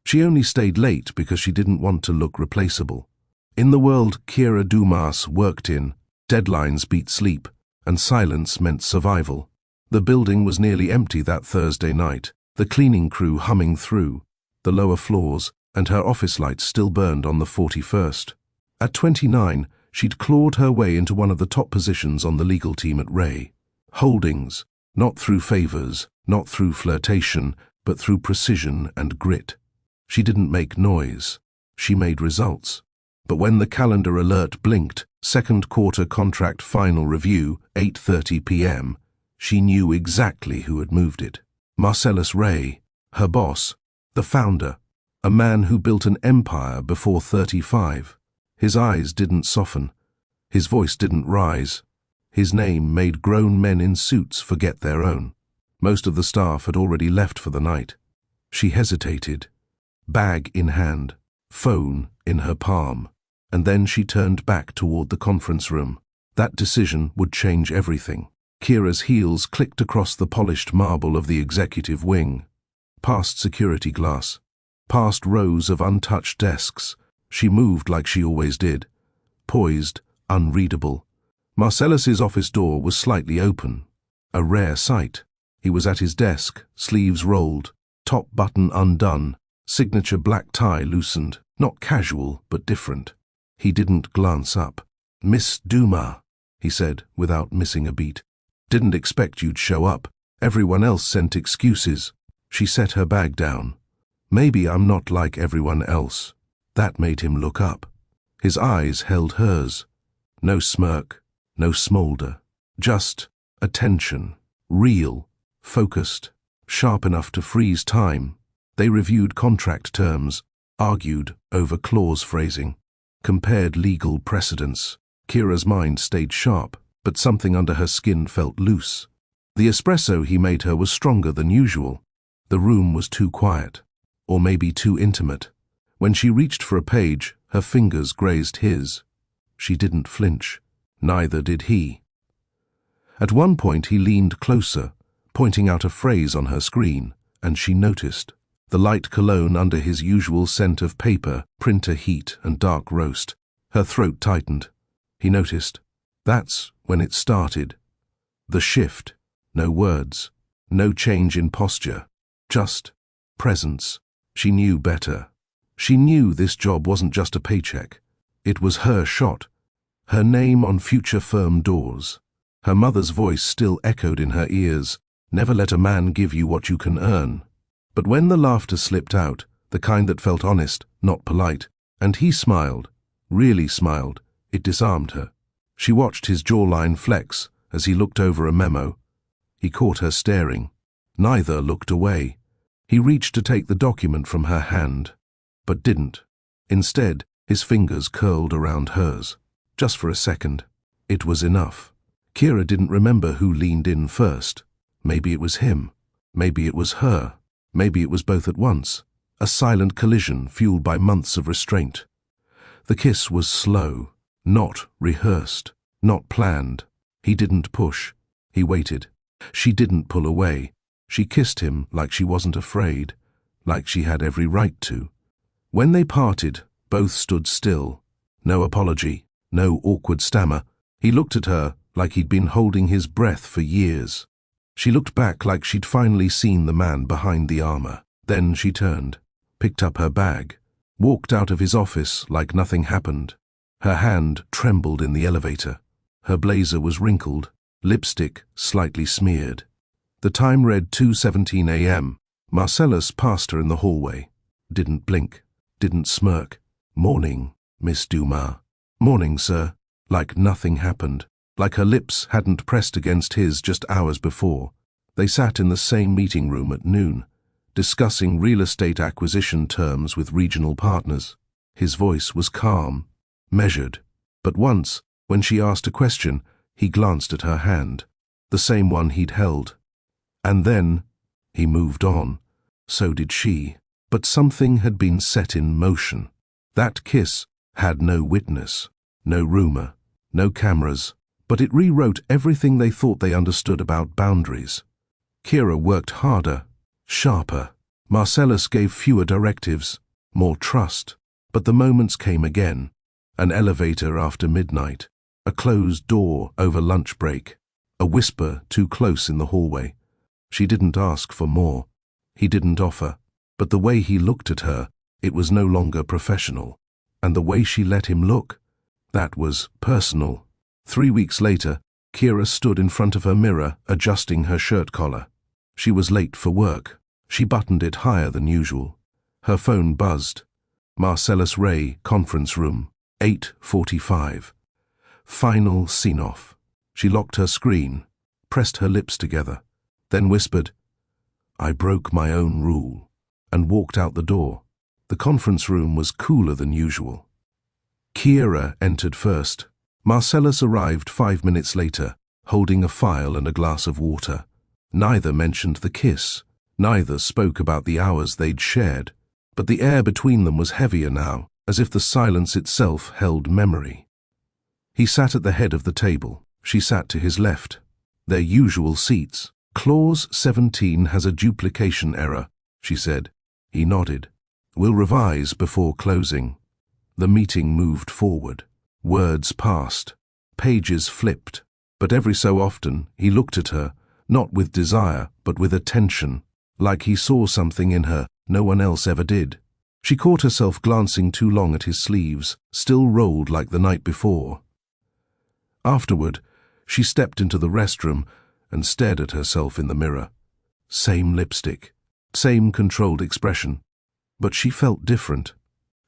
She only stayed late because she didn't want to look replaceable. In the world Kira Dumas worked in, deadlines beat sleep, and silence meant survival. The building was nearly empty that Thursday night, the cleaning crew humming through the lower floors, and her office lights still burned on the 41st. At 29, she'd clawed her way into one of the top positions on the legal team at Ray Holdings, not through favors, not through flirtation, but through precision and grit. She didn't make noise. She made results. But when the calendar alert blinked, second quarter contract final review, 8:30 p.m., she knew exactly who had moved it. Marcellus Ray, her boss, the founder, a man who built an empire before 35. His eyes didn't soften. His voice didn't rise. His name made grown men in suits forget their own. Most of the staff had already left for the night. She hesitated, bag in hand, phone in her palm, and then she turned back toward the conference room. That decision would change everything. Kira's heels clicked across the polished marble of the executive wing, past security glass, past rows of untouched desks. She moved like she always did, poised, unreadable. Marcellus's office door was slightly open, a rare sight. He was at his desk, sleeves rolled, top button undone, signature black tie loosened, not casual but different. He didn't glance up. "Miss Dumas," he said without missing a beat. "Didn't expect you'd show up. Everyone else sent excuses." She set her bag down. "Maybe I'm not like everyone else." That made him look up. His eyes held hers. No smirk, no smolder. Just attention. Real, focused, sharp enough to freeze time. They reviewed contract terms, argued over clause phrasing, compared legal precedents. Kira's mind stayed sharp, but something under her skin felt loose. The espresso he made her was stronger than usual. The room was too quiet, or maybe too intimate. When she reached for a page, her fingers grazed his. She didn't flinch. Neither did he. At one point he leaned closer, pointing out a phrase on her screen, and she noticed. The light cologne under his usual scent of paper, printer heat, and dark roast. Her throat tightened. He noticed. That's when it started. The shift. No words. No change in posture. Just presence. She knew better. She knew this job wasn't just a paycheck. It was her shot. Her name on future firm doors. Her mother's voice still echoed in her ears. Never let a man give you what you can earn. But when the laughter slipped out, the kind that felt honest, not polite, and he smiled, really smiled, it disarmed her. She watched his jawline flex as he looked over a memo. He caught her staring. Neither looked away. He reached to take the document from her hand, but didn't. Instead, his fingers curled around hers. Just for a second. It was enough. Kira didn't remember who leaned in first. Maybe it was him. Maybe it was her. Maybe it was both at once. A silent collision fueled by months of restraint. The kiss was slow, not rehearsed, not planned. He didn't push. He waited. She didn't pull away. She kissed him like she wasn't afraid, like she had every right to. When they parted, both stood still. No apology, no awkward stammer. He looked at her like he'd been holding his breath for years. She looked back like she'd finally seen the man behind the armor. Then she turned, picked up her bag, walked out of his office like nothing happened. Her hand trembled in the elevator. Her blazer was wrinkled, lipstick slightly smeared. The time read 2:17 a.m. Marcellus passed her in the hallway. Didn't blink, didn't smirk. "Morning, Miss Dumas." "Morning, sir." Like nothing happened. Like her lips hadn't pressed against his just hours before. They sat in the same meeting room at noon, discussing real estate acquisition terms with regional partners. His voice was calm, measured, but once, when she asked a question, he glanced at her hand, the same one he'd held. And then, he moved on. So did she. But something had been set in motion. That kiss had no witness, no rumor, no cameras, but it rewrote everything they thought they understood about boundaries. Kira worked harder, sharper, Marcellus gave fewer directives, more trust. But the moments came again. An elevator after midnight, a closed door over lunch break, a whisper too close in the hallway. She didn't ask for more. He didn't offer. But the way he looked at her, it was no longer professional. And the way she let him look, that was personal. 3 weeks later, Kira stood in front of her mirror, adjusting her shirt collar. She was late for work. She buttoned it higher than usual. Her phone buzzed. Marcellus Ray, conference room, 8:45. Final scene-off. She locked her screen, pressed her lips together, then whispered, "I broke my own rule," and walked out the door. The conference room was cooler than usual. Kira entered first. Marcellus arrived 5 minutes later, holding a file and a glass of water. Neither mentioned the kiss. Neither spoke about the hours they'd shared. But the air between them was heavier now, as if the silence itself held memory. He sat at the head of the table. She sat to his left. Their usual seats. "Clause 17 has a duplication error," she said. He nodded. "We'll revise before closing." The meeting moved forward. Words passed. Pages flipped. But every so often he looked at her, not with desire, but with attention, like he saw something in her no one else ever did. She caught herself glancing too long at his sleeves, still rolled like the night before. Afterward, she stepped into the restroom and stared at herself in the mirror. Same lipstick, same controlled expression. But she felt different,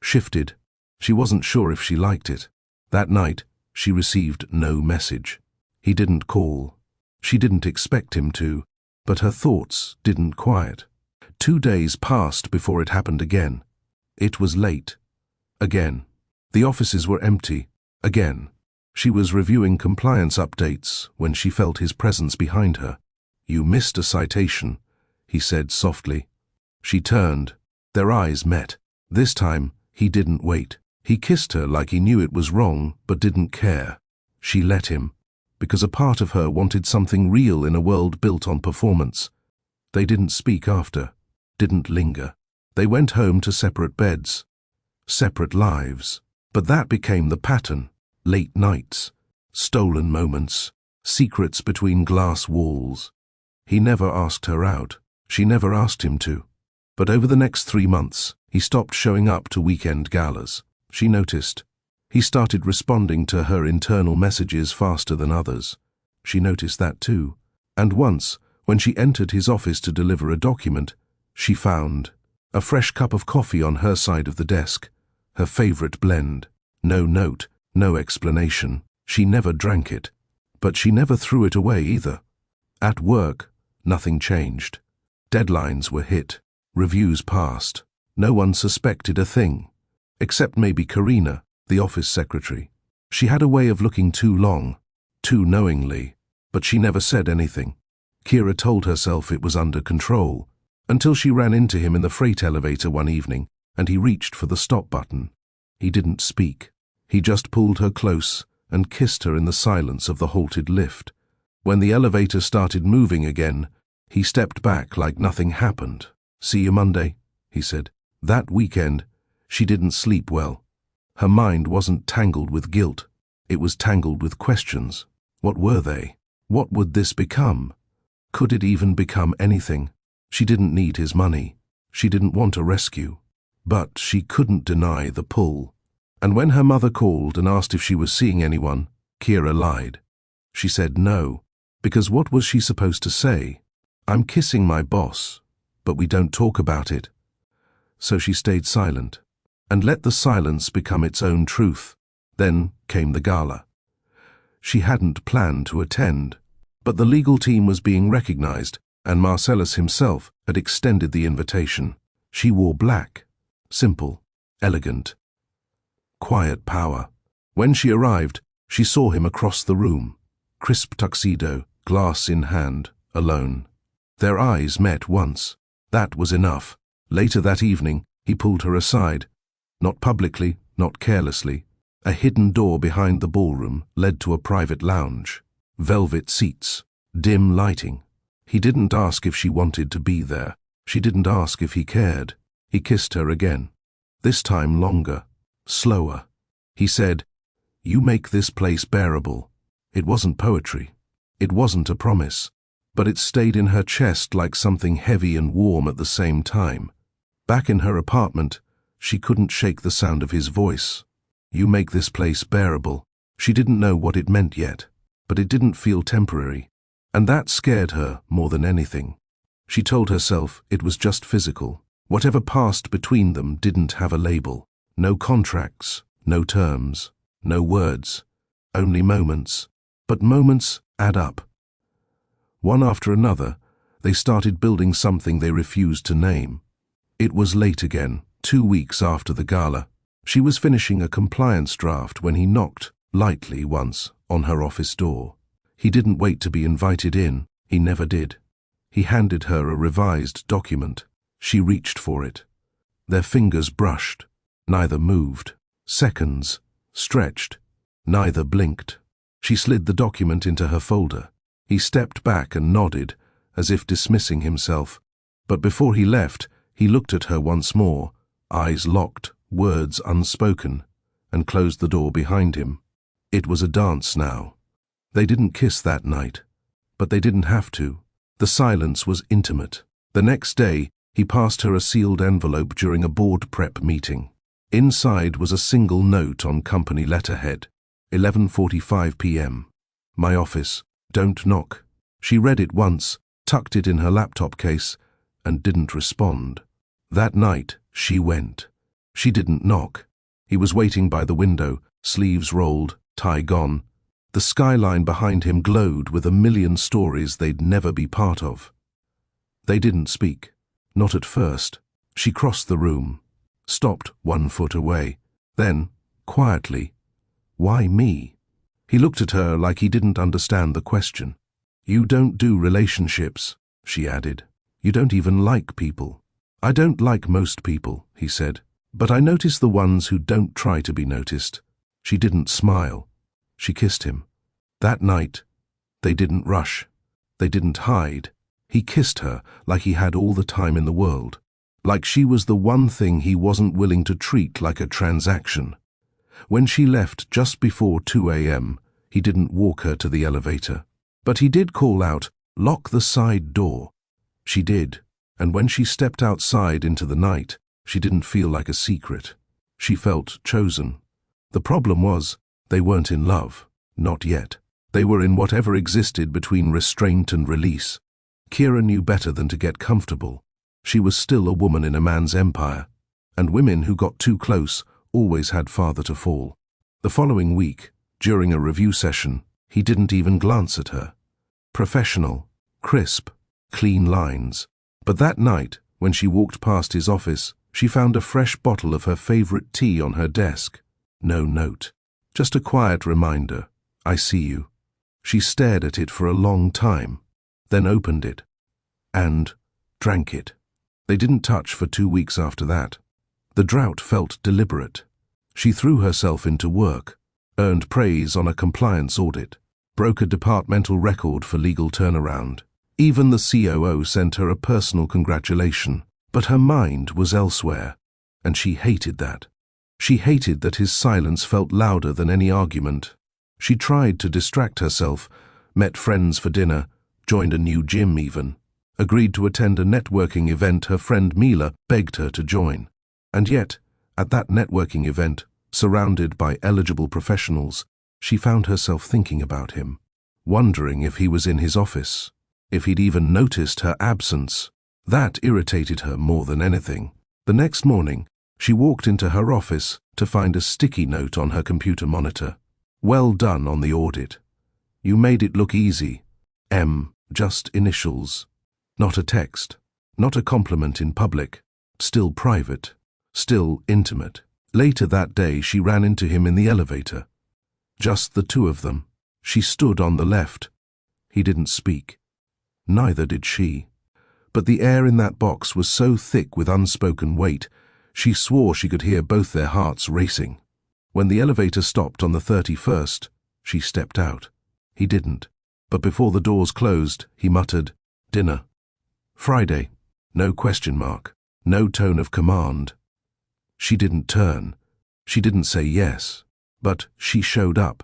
shifted. She wasn't sure if she liked it. That night, she received no message. He didn't call. She didn't expect him to, but her thoughts didn't quiet. 2 days passed before it happened again. It was late. Again. The offices were empty. Again. She was reviewing compliance updates when she felt his presence behind her. "You missed a citation," he said softly. She turned. Their eyes met. This time, he didn't wait. He kissed her like he knew it was wrong, but didn't care. She let him, because a part of her wanted something real in a world built on performance. They didn't speak after, didn't linger. They went home to separate beds, separate lives. But that became the pattern. Late nights, stolen moments, secrets between glass walls. He never asked her out. She never asked him to. But over the next 3 months, he stopped showing up to weekend galas. She noticed. He started responding to her internal messages faster than others. She noticed that too. And once, when she entered his office to deliver a document, she found a fresh cup of coffee on her side of the desk, her favorite blend. No note, no explanation. She never drank it. But she never threw it away either. At work, nothing changed. Deadlines were hit. Reviews passed. No one suspected a thing. Except maybe Karina, the office secretary. She had a way of looking too long, too knowingly, but she never said anything. Kira told herself it was under control, until she ran into him in the freight elevator one evening, and he reached for the stop button. He didn't speak. He just pulled her close and kissed her in the silence of the halted lift. When the elevator started moving again, he stepped back like nothing happened. "See you Monday," he said. That weekend, she didn't sleep well. Her mind wasn't tangled with guilt. It was tangled with questions. What were they? What would this become? Could it even become anything? She didn't need his money. She didn't want a rescue. But she couldn't deny the pull. And when her mother called and asked if she was seeing anyone, Kira lied. She said no, because what was she supposed to say? "I'm kissing my boss, but we don't talk about it." So she stayed silent, and let the silence become its own truth. Then came the gala. She hadn't planned to attend, but the legal team was being recognized, and Marcellus himself had extended the invitation. She wore black, simple, elegant, quiet power. When she arrived, she saw him across the room, crisp tuxedo, glass in hand, alone. Their eyes met once. That was enough. Later that evening, he pulled her aside. Not publicly, not carelessly. A hidden door behind the ballroom led to a private lounge. Velvet seats, dim lighting. He didn't ask if she wanted to be there. She didn't ask if he cared. He kissed her again. This time longer, slower. He said, "You make this place bearable." It wasn't poetry. It wasn't a promise. But it stayed in her chest like something heavy and warm at the same time. Back in her apartment, she couldn't shake the sound of his voice. "You make this place bearable." She didn't know what it meant yet, but it didn't feel temporary. And that scared her more than anything. She told herself it was just physical. Whatever passed between them didn't have a label. No contracts, no terms, no words, only moments. But moments add up. One after another, they started building something they refused to name. It was late again, 2 weeks after the gala. She was finishing a compliance draft when he knocked, lightly once, on her office door. He didn't wait to be invited in. He never did. He handed her a revised document. She reached for it. Their fingers brushed. Neither moved. Seconds stretched. Neither blinked. She slid the document into her folder. He stepped back and nodded, as if dismissing himself. But before he left, he looked at her once more, eyes locked, words unspoken, and closed the door behind him. It was a dance now. They didn't kiss that night, but they didn't have to. The silence was intimate. The next day, he passed her a sealed envelope during a board prep meeting. Inside was a single note on company letterhead. 11:45 p.m. My office. Don't knock. She read it once, tucked it in her laptop case, and didn't respond. That night, she went. She didn't knock. He was waiting by the window, sleeves rolled, tie gone. The skyline behind him glowed with a million stories they'd never be part of. They didn't speak. Not at first. She crossed the room, stopped 1 foot away. Then, quietly, "Why me?" He looked at her like he didn't understand the question. "You don't do relationships," she added. "You don't even like people." "I don't like most people," he said, "but I notice the ones who don't try to be noticed." She didn't smile. She kissed him. That night, they didn't rush. They didn't hide. He kissed her like he had all the time in the world, like she was the one thing he wasn't willing to treat like a transaction. When she left just before 2 a.m., he didn't walk her to the elevator. But he did call out, "Lock the side door." She did, and when she stepped outside into the night, she didn't feel like a secret. She felt chosen. The problem was, they weren't in love. Not yet. They were in whatever existed between restraint and release. Kira knew better than to get comfortable. She was still a woman in a man's empire, and women who got too close always had farther to fall. The following week, during a review session, he didn't even glance at her. Professional, crisp, clean lines. But that night, when she walked past his office, she found a fresh bottle of her favorite tea on her desk. No note. Just a quiet reminder, "I see you." She stared at it for a long time, then opened it, and drank it. They didn't touch for 2 weeks after that. The drought felt deliberate. She threw herself into work, earned praise on a compliance audit, broke a departmental record for legal turnaround. Even the COO sent her a personal congratulation, but her mind was elsewhere, and she hated that. She hated that his silence felt louder than any argument. She tried to distract herself, met friends for dinner, joined a new gym even, agreed to attend a networking event her friend Mila begged her to join. And yet, at that networking event, surrounded by eligible professionals, she found herself thinking about him, wondering if he was in his office, if he'd even noticed her absence. That irritated her more than anything. The next morning, she walked into her office to find a sticky note on her computer monitor. "Well done on the audit. You made it look easy. M, just initials. Not a text, not a compliment in public, still private, still intimate." Later that day, she ran into him in the elevator. Just the two of them. She stood on the left. He didn't speak. Neither did she. But the air in that box was so thick with unspoken weight, she swore she could hear both their hearts racing. When the elevator stopped on the 31st, she stepped out. He didn't. But before the doors closed, he muttered, "Dinner. Friday." No question mark. No tone of command. She didn't turn. She didn't say yes. But she showed up.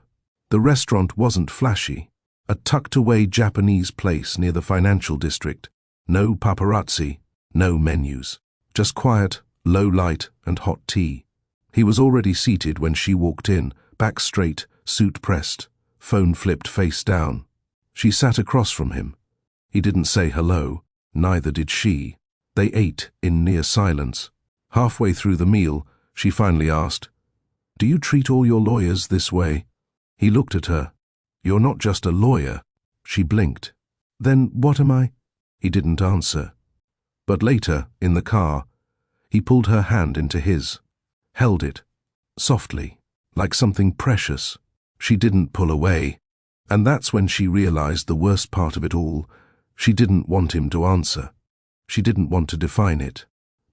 The restaurant wasn't flashy. A tucked-away Japanese place near the financial district. No paparazzi. No menus. Just quiet, low light, and hot tea. He was already seated when she walked in, back straight, suit pressed, phone flipped face down. She sat across from him. He didn't say hello, neither did she. They ate in near silence. Halfway through the meal, she finally asked, "Do you treat all your lawyers this way?" He looked at her. "You're not just a lawyer." She blinked. "Then what am I?" He didn't answer. But later, in the car, he pulled her hand into his, held it, softly, like something precious. She didn't pull away. And that's when she realized the worst part of it all. She didn't want him to answer. She didn't want to define it.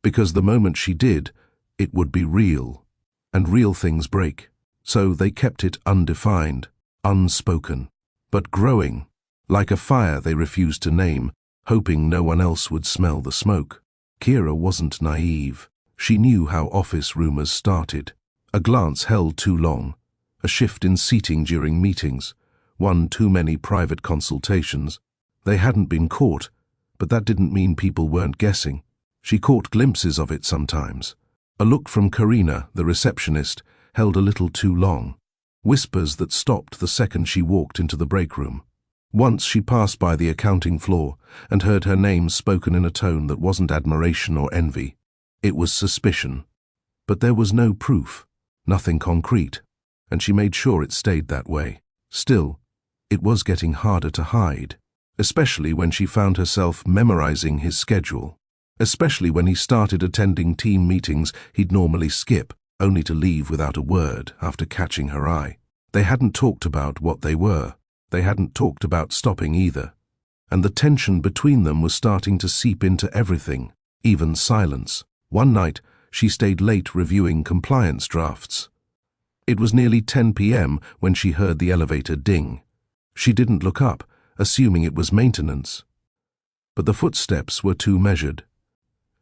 Because the moment she did, it would be real. And real things break. So they kept it undefined, unspoken, but growing, like a fire they refused to name, hoping no one else would smell the smoke. Kira wasn't naive. She knew how office rumors started. A glance held too long. A shift in seating during meetings. One too many private consultations. They hadn't been caught, but that didn't mean people weren't guessing. She caught glimpses of it sometimes. A look from Karina, the receptionist, held a little too long. Whispers that stopped the second she walked into the break room. Once she passed by the accounting floor and heard her name spoken in a tone that wasn't admiration or envy. It was suspicion. But there was no proof, nothing concrete, and she made sure it stayed that way. Still, it was getting harder to hide, especially when she found herself memorizing his schedule, especially when he started attending team meetings he'd normally skip, only to leave without a word after catching her eye. They hadn't talked about what they were. They hadn't talked about stopping either. And the tension between them was starting to seep into everything, even silence. One night, she stayed late reviewing compliance drafts. It was nearly 10 p.m. when she heard the elevator ding. She didn't look up, assuming it was maintenance. But the footsteps were too measured.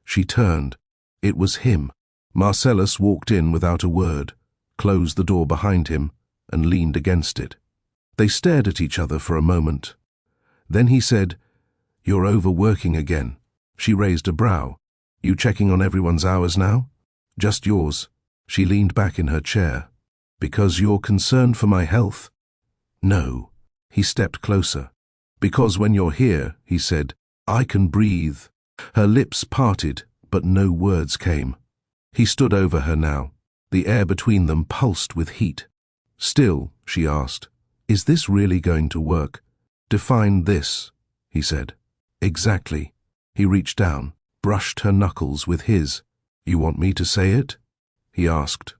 She turned. It was him. Marcellus walked in without a word, closed the door behind him, and leaned against it. They stared at each other for a moment. Then he said, "You're overworking again." She raised a brow. "You checking on everyone's hours now?" "Just yours." She leaned back in her chair. "Because you're concerned for my health?" "No." He stepped closer. "Because when you're here," he said, "I can breathe." Her lips parted, but no words came. He stood over her now. The air between them pulsed with heat. "Still," she asked, "is this really going to work?" "Define this," he said. "Exactly." He reached down, brushed her knuckles with his. "You want me to say it?" he asked.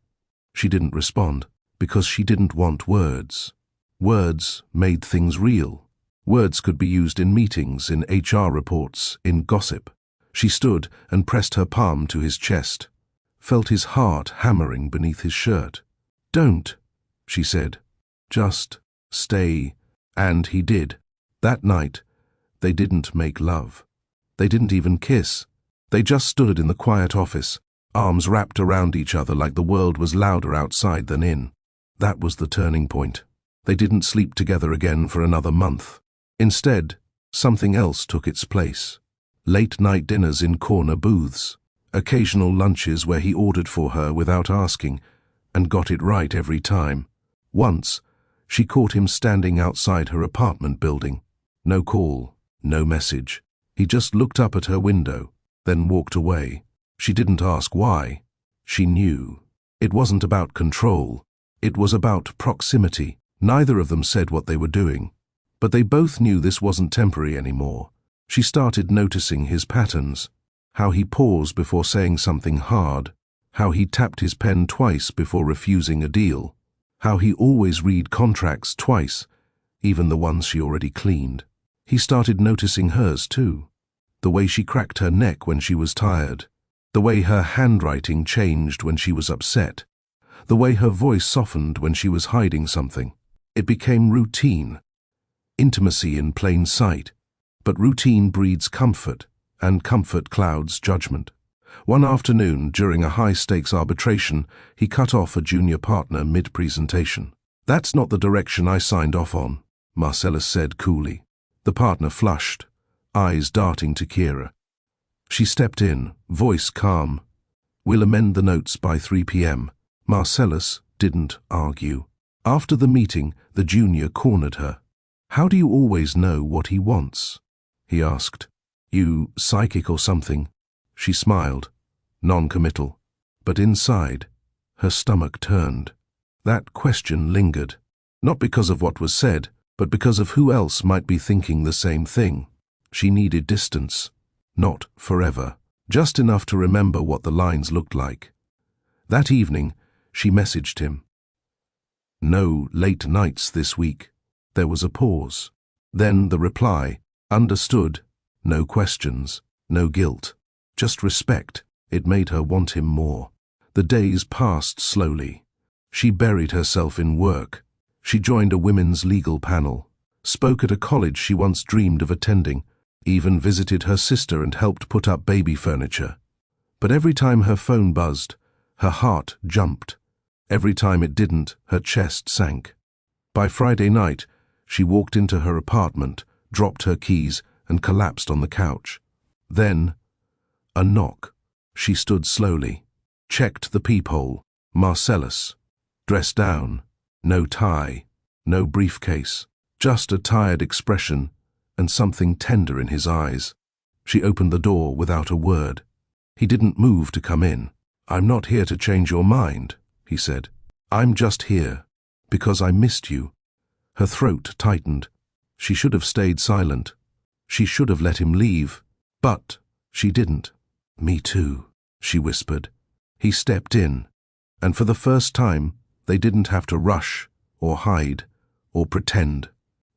She didn't respond, because she didn't want words. Words made things real. Words could be used in meetings, in HR reports, in gossip. She stood and pressed her palm to his chest, felt his heart hammering beneath his shirt. "Don't," she said. "Just stay." And he did. That night, they didn't make love. They didn't even kiss. They just stood in the quiet office, arms wrapped around each other like the world was louder outside than in. That was the turning point. They didn't sleep together again for another month. Instead, something else took its place. Late-night dinners in corner booths, occasional lunches where he ordered for her without asking, and got it right every time. Once, she caught him standing outside her apartment building. No call, no message. He just looked up at her window, then walked away. She didn't ask why. She knew. It wasn't about control. It was about proximity. Neither of them said what they were doing, but they both knew this wasn't temporary anymore. She started noticing his patterns, how he paused before saying something hard, how he tapped his pen twice before refusing a deal, how he always read contracts twice, even the ones she already cleaned. He started noticing hers too, the way she cracked her neck when she was tired, the way her handwriting changed when she was upset, the way her voice softened when she was hiding something. It became routine, intimacy in plain sight, but routine breeds comfort, and comfort clouds judgment. One afternoon, during a high-stakes arbitration, he cut off a junior partner mid-presentation. "That's not the direction I signed off on," Marcellus said coolly. The partner flushed, eyes darting to Kira. She stepped in, voice calm. "We'll amend the notes by 3 p.m. Marcellus didn't argue. After the meeting, the junior cornered her. "How do you always know what he wants?" he asked. "You psychic or something?" She smiled, non-committal. But inside, her stomach turned. That question lingered, not because of what was said, but because of who else might be thinking the same thing. She needed distance. Not forever. Just enough to remember what the lines looked like. That evening, she messaged him. "No late nights this week." There was a pause. Then the reply, "Understood." No questions, no guilt, just respect. It made her want him more. The days passed slowly. She buried herself in work. She joined a women's legal panel, spoke at a college she once dreamed of attending, even visited her sister and helped put up baby furniture. But every time her phone buzzed, her heart jumped. Every time it didn't, her chest sank. By Friday night, she walked into her apartment, dropped her keys, and collapsed on the couch. Then, a knock. She stood slowly, checked the peephole. Marcellus. Dressed down, no tie, no briefcase, just a tired expression and something tender in his eyes. She opened the door without a word. He didn't move to come in. "I'm not here to change your mind," he said. "I'm just here because I missed you." Her throat tightened. She should have stayed silent. She should have let him leave. But she didn't. "Me too," she whispered. He stepped in, and for the first time, they didn't have to rush or hide or pretend.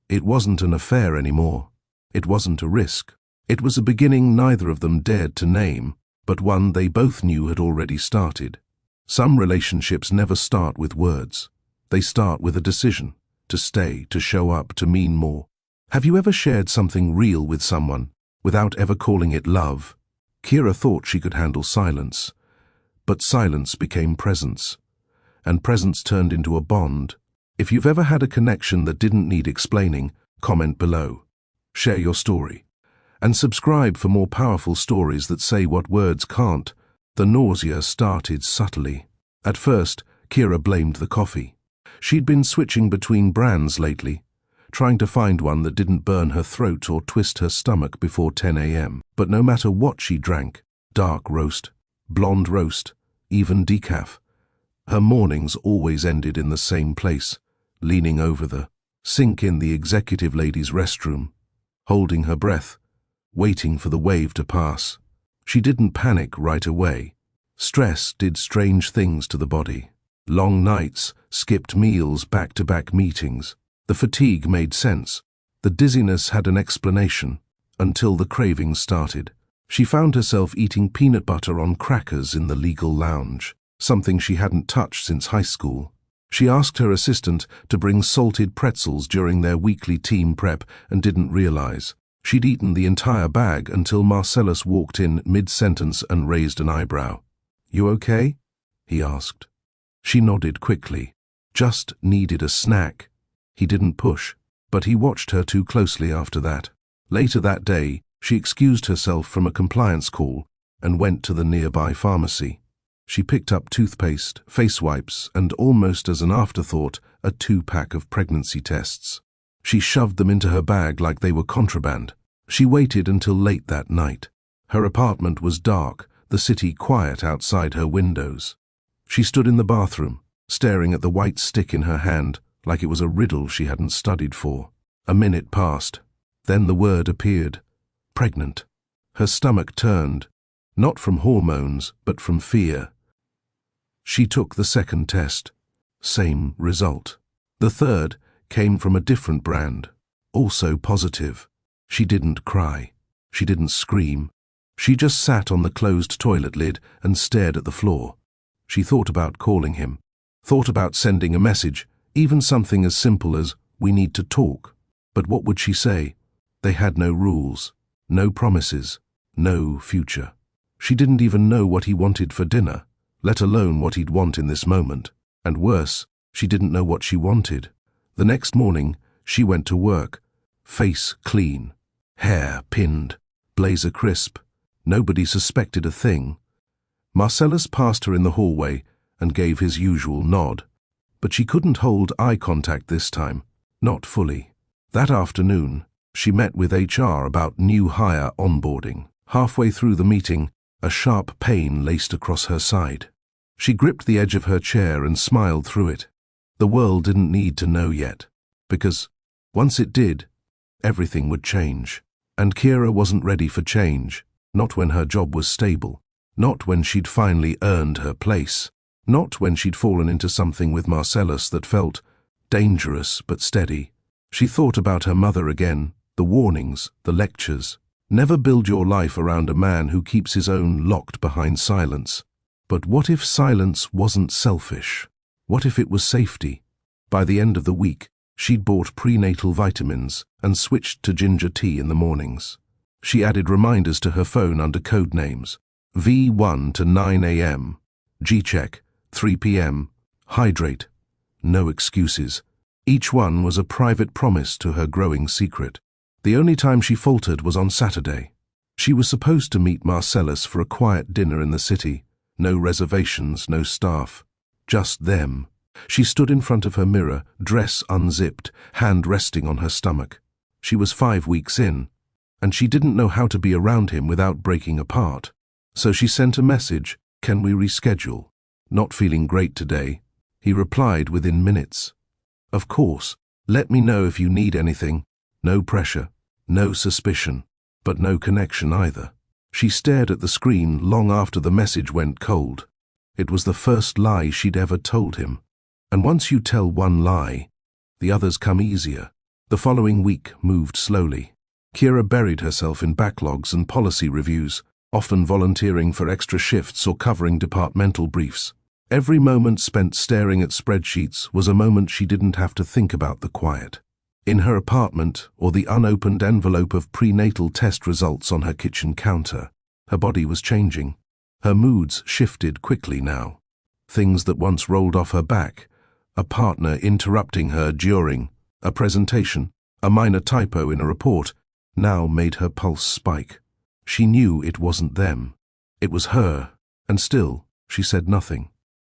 It wasn't an affair anymore. It wasn't a risk. It was a beginning neither of them dared to name, but one they both knew had already started. Some relationships never start with words. They start with a decision, to stay, to show up, to mean more. Have you ever shared something real with someone, without ever calling it love? Kira thought she could handle silence, but silence became presence, and presence turned into a bond. If you've ever had a connection that didn't need explaining, comment below. Share your story. And subscribe for more powerful stories that say what words can't. The nausea started subtly. At first, Kira blamed the coffee. She'd been switching between brands lately, trying to find one that didn't burn her throat or twist her stomach before 10 a.m. But no matter what she drank, dark roast, blonde roast, even decaf, her mornings always ended in the same place, leaning over the sink in the executive lady's restroom, holding her breath, waiting for the wave to pass. She didn't panic right away. Stress did strange things to the body. Long nights, skipped meals, back-to-back meetings. The fatigue made sense. The dizziness had an explanation, until the cravings started. She found herself eating peanut butter on crackers in the legal lounge, something she hadn't touched since high school. She asked her assistant to bring salted pretzels during their weekly team prep and didn't realize she'd eaten the entire bag until Marcellus walked in mid-sentence and raised an eyebrow. "You okay?" he asked. She nodded quickly. Just needed a snack. He didn't push, but he watched her too closely after that. Later that day, she excused herself from a compliance call and went to the nearby pharmacy. She picked up toothpaste, face wipes, and almost as an afterthought, a 2-pack of pregnancy tests. She shoved them into her bag like they were contraband. She waited until late that night. Her apartment was dark, the city quiet outside her windows. She stood in the bathroom, staring at the white stick in her hand, like it was a riddle she hadn't studied for. A minute passed. Then the word appeared. Pregnant. Her stomach turned, not from hormones, but from fear. She took the second test. Same result. The third came from a different brand, also positive. She didn't cry. She didn't scream. She just sat on the closed toilet lid and stared at the floor. She thought about calling him, thought about sending a message, even something as simple as, "We need to talk." But what would she say? They had no rules, no promises, no future. She didn't even know what he wanted for dinner, let alone what he'd want in this moment. And worse, she didn't know what she wanted. The next morning, she went to work, face clean, hair pinned, blazer crisp. Nobody suspected a thing. Marcellus passed her in the hallway and gave his usual nod. But she couldn't hold eye contact this time, not fully. That afternoon, she met with HR about new hire onboarding. Halfway through the meeting, a sharp pain laced across her side. She gripped the edge of her chair and smiled through it. The world didn't need to know yet, because once it did, everything would change. And Kira wasn't ready for change, not when her job was stable, not when she'd finally earned her place, not when she'd fallen into something with Marcellus that felt dangerous but steady. She thought about her mother again, the warnings, the lectures. Never build your life around a man who keeps his own locked behind silence. But what if silence wasn't selfish? What if it was safety? By the end of the week, she'd bought prenatal vitamins and switched to ginger tea in the mornings. She added reminders to her phone under code names: V1 to 9 a.m., G-check, 3 p.m., hydrate. No excuses. Each one was a private promise to her growing secret. The only time she faltered was on Saturday. She was supposed to meet Marcellus for a quiet dinner in the city. No reservations, no staff. Just them. She stood in front of her mirror, dress unzipped, hand resting on her stomach. She was 5 weeks in, and she didn't know how to be around him without breaking apart. So she sent a message, "Can we reschedule? Not feeling great today." He replied within minutes. "Of course, let me know if you need anything." No pressure, no suspicion, but no connection either. She stared at the screen long after the message went cold. It was the first lie she'd ever told him. And once you tell one lie, the others come easier. The following week moved slowly. Kira buried herself in backlogs and policy reviews, often volunteering for extra shifts or covering departmental briefs. Every moment spent staring at spreadsheets was a moment she didn't have to think about the quiet. In her apartment, or the unopened envelope of prenatal test results on her kitchen counter, her body was changing. Her moods shifted quickly now. Things that once rolled off her back, a partner interrupting her during a presentation, a minor typo in a report, now made her pulse spike. She knew it wasn't them. It was her, and still, she said nothing.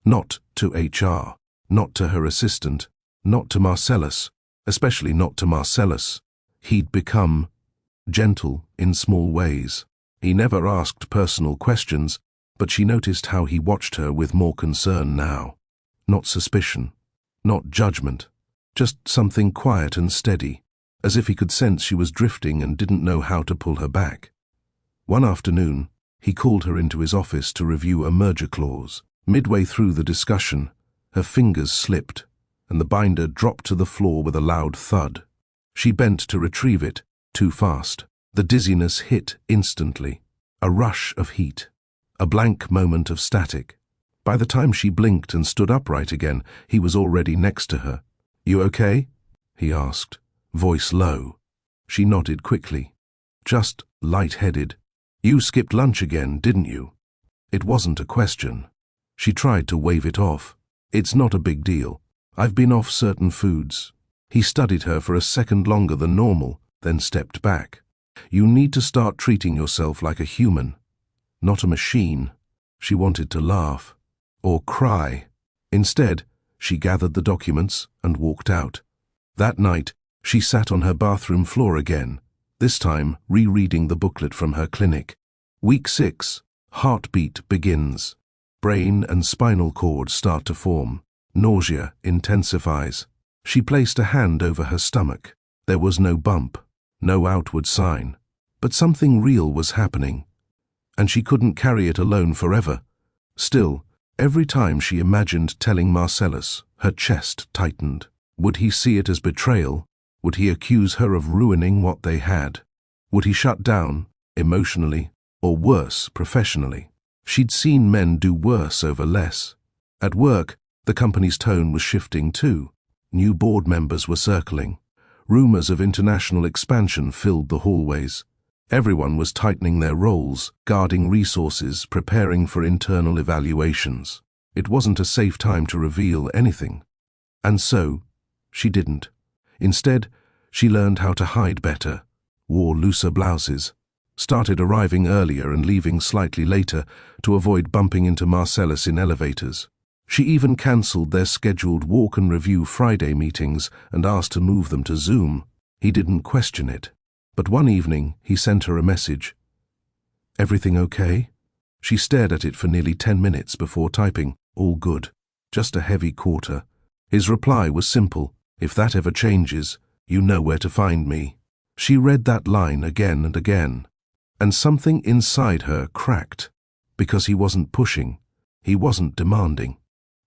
Not to HR, not to her assistant, not to Marcellus, especially not to Marcellus. He'd become gentle in small ways. He never asked personal questions, but she noticed how he watched her with more concern now. Not suspicion, not judgment, just something quiet and steady, as if he could sense she was drifting and didn't know how to pull her back. One afternoon, he called her into his office to review a merger clause. Midway through the discussion, her fingers slipped, and the binder dropped to the floor with a loud thud. She bent to retrieve it, too fast. The dizziness hit instantly. A rush of heat. A blank moment of static. By the time she blinked and stood upright again, he was already next to her. "You okay?" he asked, voice low. She nodded quickly. "Just light-headed. You skipped lunch again, didn't you?" It wasn't a question. She tried to wave it off. "It's not a big deal. I've been off certain foods." He studied her for a second longer than normal, then stepped back. "You need to start treating yourself like a human, not a machine." She wanted to laugh, or cry. Instead, she gathered the documents and walked out. That night, she sat on her bathroom floor again, this time rereading the booklet from her clinic. Week 6, heartbeat begins. Brain and spinal cord start to form. Nausea intensifies. She placed a hand over her stomach. There was no bump, no outward sign. But something real was happening, and she couldn't carry it alone forever. Still, every time she imagined telling Marcellus, her chest tightened. Would he see it as betrayal? Would he accuse her of ruining what they had? Would he shut down, emotionally, or worse, professionally? She'd seen men do worse over less. At work, the company's tone was shifting too. New board members were circling. Rumors of international expansion filled the hallways. Everyone was tightening their roles, guarding resources, preparing for internal evaluations. It wasn't a safe time to reveal anything. And so, she didn't. Instead, she learned how to hide better, wore looser blouses, started arriving earlier and leaving slightly later to avoid bumping into Marcellus in elevators. She even cancelled their scheduled walk and review Friday meetings and asked to move them to Zoom. He didn't question it. But one evening, he sent her a message. "Everything okay?" She stared at it for nearly 10 minutes before typing, "All good. Just a heavy quarter." His reply was simple. "If that ever changes, you know where to find me." She read that line again and again, and something inside her cracked, because he wasn't pushing, he wasn't demanding.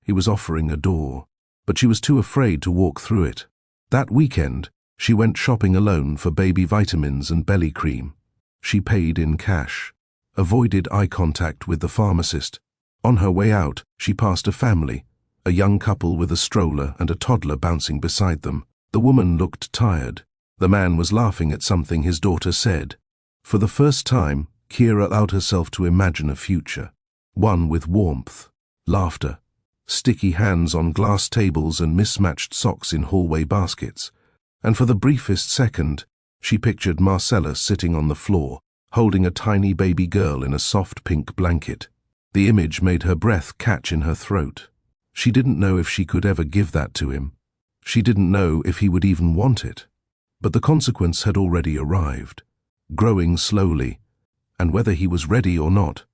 He was offering a door, but she was too afraid to walk through it. That weekend, she went shopping alone for baby vitamins and belly cream. She paid in cash, avoided eye contact with the pharmacist. On her way out, she passed a family, a young couple with a stroller and a toddler bouncing beside them. The woman looked tired. The man was laughing at something his daughter said. For the first time, Kira allowed herself to imagine a future, one with warmth, laughter, sticky hands on glass tables and mismatched socks in hallway baskets. And for the briefest second, she pictured Marcellus sitting on the floor, holding a tiny baby girl in a soft pink blanket. The image made her breath catch in her throat. She didn't know if she could ever give that to him. She didn't know if he would even want it. But the consequence had already arrived, growing slowly, and whether he was ready or not,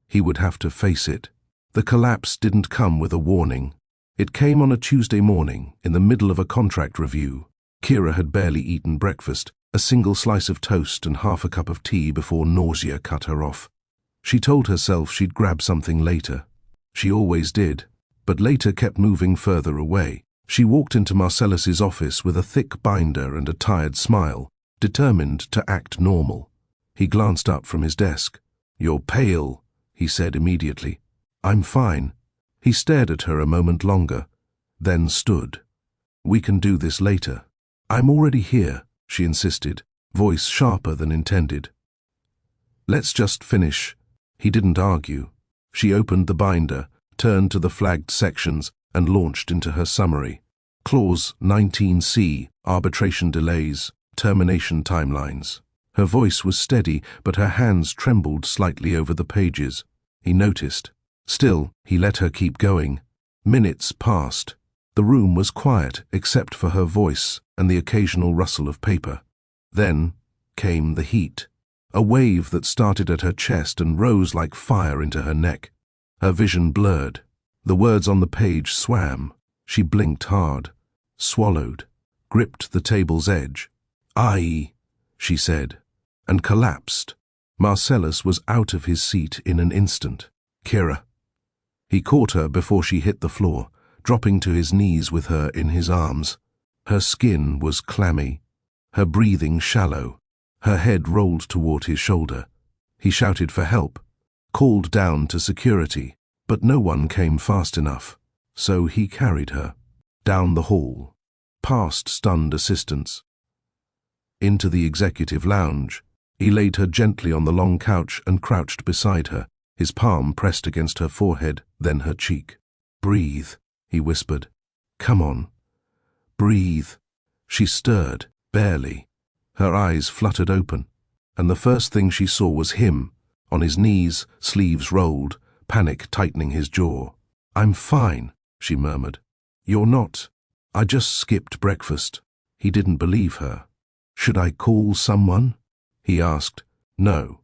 he would have to face it. The collapse didn't come with a warning. It came on a Tuesday morning, in the middle of a contract review. Kira had barely eaten breakfast, a single slice of toast and half a cup of tea before nausea cut her off. She told herself she'd grab something later. She always did, but later kept moving further away. She walked into Marcellus's office with a thick binder and a tired smile, determined to act normal. He glanced up from his desk. "You're pale," he said immediately. "I'm fine." He stared at her a moment longer, then stood. "We can do this later." "I'm already here," she insisted, voice sharper than intended. "Let's just finish." He didn't argue. She opened the binder, turned to the flagged sections, and launched into her summary. Clause 19C, arbitration delays, termination timelines. Her voice was steady, but her hands trembled slightly over the pages. He noticed. Still, he let her keep going. Minutes passed. The room was quiet except for her voice and the occasional rustle of paper. Then came the heat, a wave that started at her chest and rose like fire into her neck. Her vision blurred. The words on the page swam. She blinked hard, swallowed, gripped the table's edge. "Aye," she said, and collapsed. Marcellus was out of his seat in an instant. "Kira." He caught her before she hit the floor, dropping to his knees with her in his arms. Her skin was clammy, her breathing shallow, her head rolled toward his shoulder. He shouted for help, called down to security, but no one came fast enough, so he carried her, down the hall, past stunned assistants, into the executive lounge. He laid her gently on the long couch and crouched beside her, his palm pressed against her forehead, then her cheek. "Breathe," he whispered. "Come on. Breathe." She stirred, barely. Her eyes fluttered open, and the first thing she saw was him, on his knees, sleeves rolled, panic tightening his jaw. "I'm fine," she murmured. "You're not. I just skipped breakfast." He didn't believe her. "Should I call someone?" he asked. "No.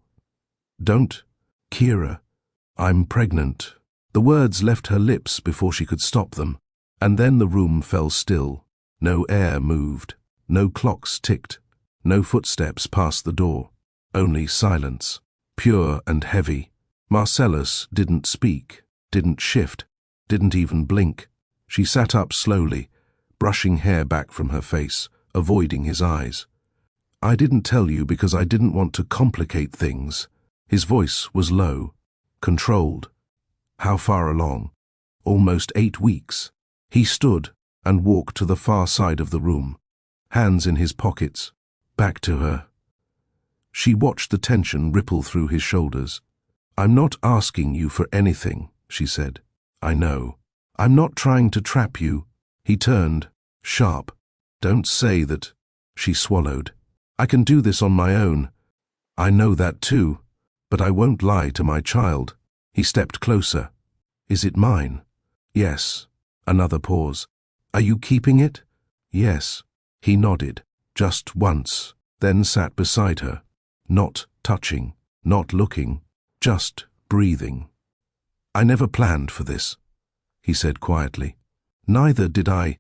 Don't. Kira, I'm pregnant." The words left her lips before she could stop them, and then the room fell still. No air moved, no clocks ticked, no footsteps passed the door. Only silence, pure and heavy. Marcellus didn't speak, didn't shift, didn't even blink. She sat up slowly, brushing hair back from her face, avoiding his eyes. "I didn't tell you because I didn't want to complicate things." His voice was low, controlled. "How far along?" "Almost 8 weeks." He stood and walked to the far side of the room, hands in his pockets, back to her. She watched the tension ripple through his shoulders. "I'm not asking you for anything," she said. "I know. I'm not trying to trap you." He turned, sharp. "Don't say that." She swallowed. "I can do this on my own." "I know that too, but I won't lie to my child." He stepped closer. "Is it mine?" "Yes." Another pause. "Are you keeping it?" "Yes." He nodded, just once, then sat beside her, not touching, not looking, just breathing. "I never planned for this," he said quietly. "Neither did I.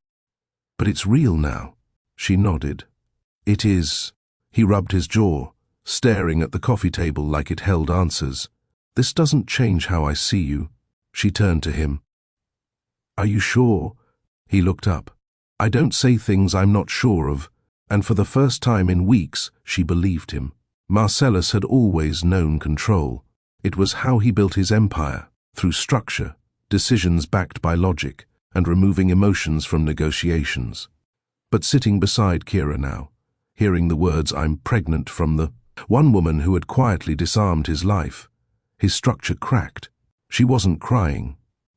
But it's real now." She nodded. "It is." He rubbed his jaw, staring at the coffee table like it held answers. "This doesn't change how I see you." She turned to him. "Are you sure?" He looked up. "I don't say things I'm not sure of." And for the first time in weeks, she believed him. Marcellus had always known control. It was how he built his empire, through structure, decisions backed by logic, and removing emotions from negotiations. But sitting beside Kira now, hearing the words "I'm pregnant" from the one woman who had quietly disarmed his life, his structure cracked. She wasn't crying.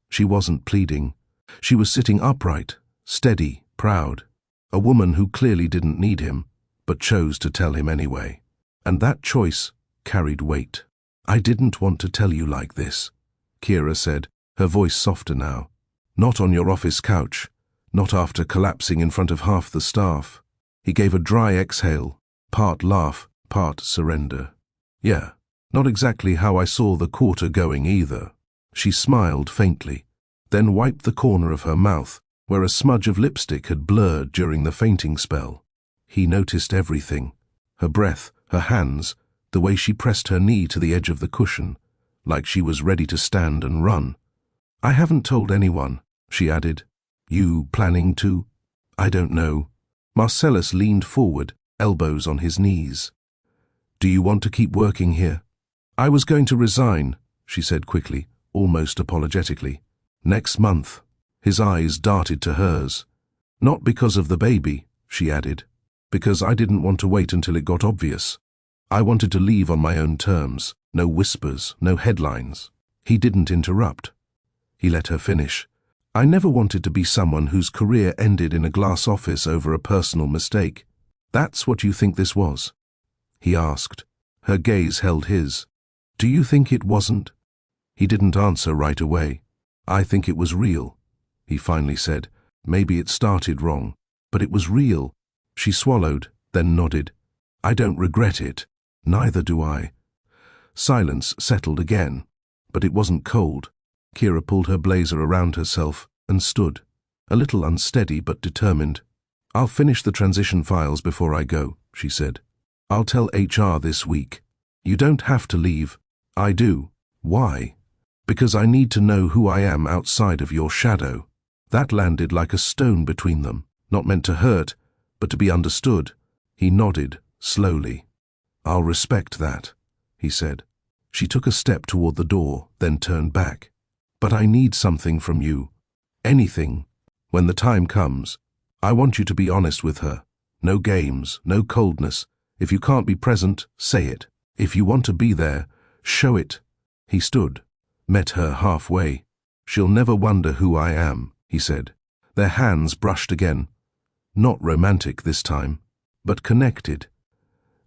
She wasn't pleading. She was sitting upright, steady, proud. A woman who clearly didn't need him, but chose to tell him anyway. And that choice carried weight. "I didn't want to tell you like this," Kira said, her voice softer now. "Not on your office couch, not after collapsing in front of half the staff." He gave a dry exhale, part laugh, part surrender. "Yeah, not exactly how I saw the quarter going either." She smiled faintly, then wiped the corner of her mouth, where a smudge of lipstick had blurred during the fainting spell. He noticed everything. Her breath, her hands, the way she pressed her knee to the edge of the cushion, like she was ready to stand and run. "I haven't told anyone," she added. "You planning to?" "I don't know." Marcellus leaned forward, elbows on his knees. "Do you want to keep working here?" "I was going to resign," she said quickly, almost apologetically. "Next month." His eyes darted to hers. "Not because of the baby," she added. "Because I didn't want to wait until it got obvious. I wanted to leave on my own terms. No whispers, no headlines." He didn't interrupt. He let her finish. "I never wanted to be someone whose career ended in a glass office over a personal mistake." "That's what you think this was?" he asked. Her gaze held his. "Do you think it wasn't?" He didn't answer right away. "I think it was real," he finally said. "Maybe it started wrong, but it was real." She swallowed, then nodded. "I don't regret it. Neither do I." Silence settled again, but it wasn't cold. Kira pulled her blazer around herself and stood, a little unsteady but determined. "I'll finish the transition files before I go," she said. "I'll tell HR this week. You don't have to leave." "I do." "Why?" "Because I need to know who I am outside of your shadow." That landed like a stone between them, not meant to hurt, but to be understood. He nodded, slowly. "I'll respect that," he said. She took a step toward the door, then turned back. "But I need something from you. Anything. When the time comes. I want you to be honest with her. No games, no coldness. If you can't be present, say it. If you want to be there, show it." He stood, met her halfway. "She'll never wonder who I am," he said. Their hands brushed again. Not romantic this time, but connected.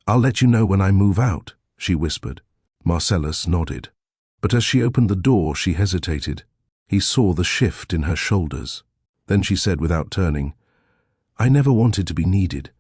"I'll let you know when I move out," she whispered. Marcellus nodded. But as she opened the door, she hesitated. He saw the shift in her shoulders. Then she said without turning, "I never wanted to be needed.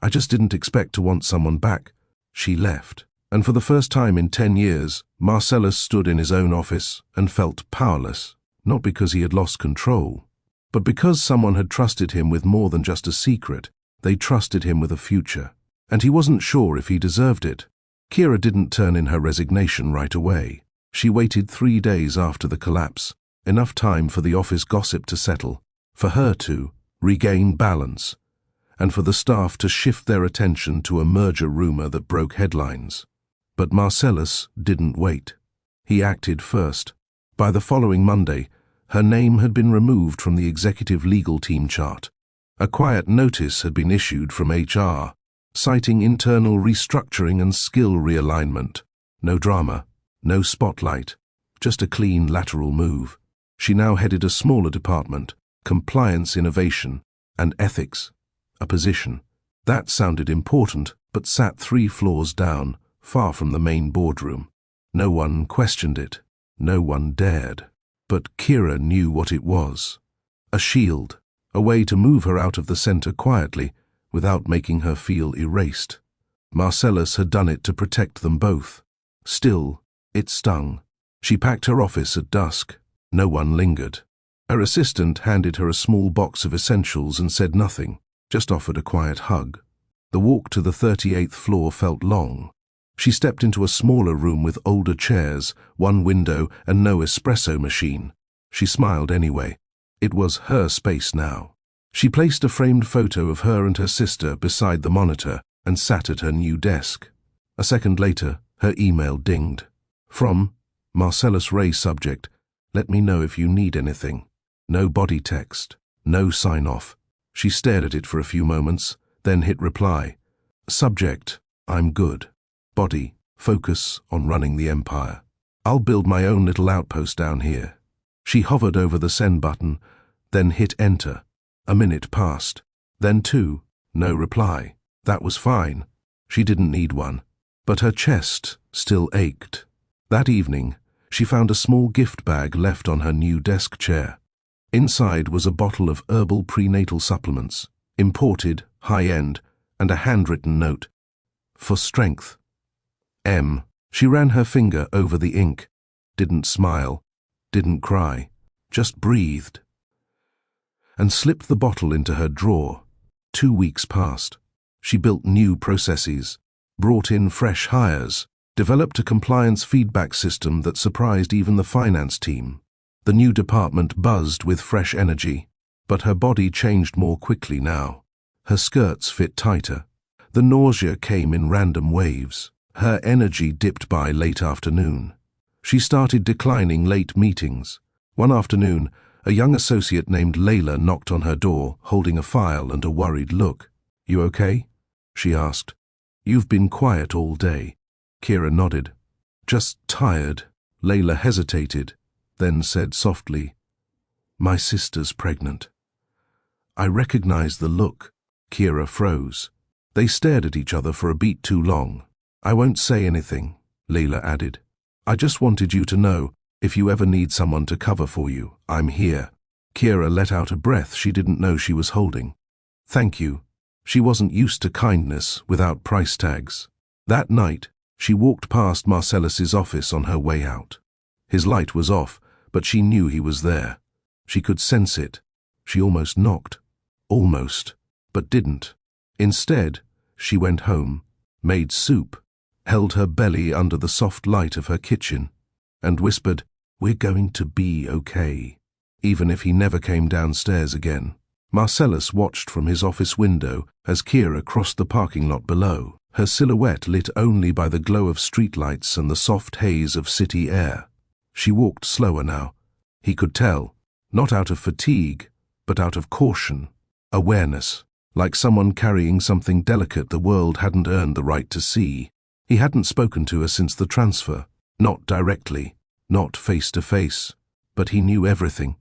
I just didn't expect to want someone back." She left, and for the first time in 10 years, Marcellus stood in his own office and felt powerless, not because he had lost control, but because someone had trusted him with more than just a secret. They trusted him with a future, and he wasn't sure if he deserved it. Kira didn't turn in her resignation right away. She waited 3 days after the collapse, enough time for the office gossip to settle, for her to regain balance, and for the staff to shift their attention to a merger rumor that broke headlines. But Marcellus didn't wait. He acted first. By the following Monday, her name had been removed from the executive legal team chart. A quiet notice had been issued from HR. citing internal restructuring and skill realignment. No drama, no spotlight, just a clean lateral move. She now headed a smaller department, compliance innovation, and ethics. A position. That sounded important, but sat 3 floors down, far from the main boardroom. No one questioned it. No one dared. But Kira knew what it was. A shield. A way to move her out of the center quietly, without making her feel erased. Marcellus had done it to protect them both. Still, it stung. She packed her office at dusk. No one lingered. Her assistant handed her a small box of essentials and said nothing, just offered a quiet hug. The walk to the 38th floor felt long. She stepped into a smaller room with older chairs, 1 window, and no espresso machine. She smiled anyway. It was her space now. She placed a framed photo of her and her sister beside the monitor and sat at her new desk. A second later, her email dinged. From Marcellus Ray, subject, "Let me know if you need anything." No body text, no sign-off. She stared at it for a few moments, then hit reply. Subject, "I'm good." Body, "Focus on running the empire. I'll build my own little outpost down here." She hovered over the send button, then hit enter. A minute passed, then 2, no reply. That was fine. She didn't need one. But her chest still ached. That evening, she found a small gift bag left on her new desk chair. Inside was a bottle of herbal prenatal supplements, imported, high-end, and a handwritten note. For strength. M. She ran her finger over the ink. Didn't smile. Didn't cry. Just breathed. And slipped the bottle into her drawer. 2 weeks passed. She built new processes, brought in fresh hires, developed a compliance feedback system that surprised even the finance team. The new department buzzed with fresh energy, but her body changed more quickly now. Her skirts fit tighter. The nausea came in random waves. Her energy dipped by late afternoon. She started declining late meetings. One afternoon, a young associate named Layla knocked on her door, holding a file and a worried look. "You okay?" she asked. "You've been quiet all day." Kira nodded. "Just tired." Layla hesitated, then said softly, "My sister's pregnant." I recognized the look. Kira froze. They stared at each other for a beat too long. "I won't say anything," Layla added. "I just wanted you to know, if you ever need someone to cover for you, I'm here." Kira let out a breath she didn't know she was holding. "Thank you." She wasn't used to kindness without price tags. That night, she walked past Marcellus's office on her way out. His light was off, but she knew he was there. She could sense it. She almost knocked. Almost, but didn't. Instead, she went home, made soup, held her belly under the soft light of her kitchen, and whispered, "We're going to be okay," even if he never came downstairs again. Marcellus watched from his office window as Kira crossed the parking lot below, her silhouette lit only by the glow of streetlights and the soft haze of city air. She walked slower now. He could tell, not out of fatigue, but out of caution, awareness, like someone carrying something delicate the world hadn't earned the right to see. He hadn't spoken to her since the transfer, not directly, not face-to-face, but he knew everything.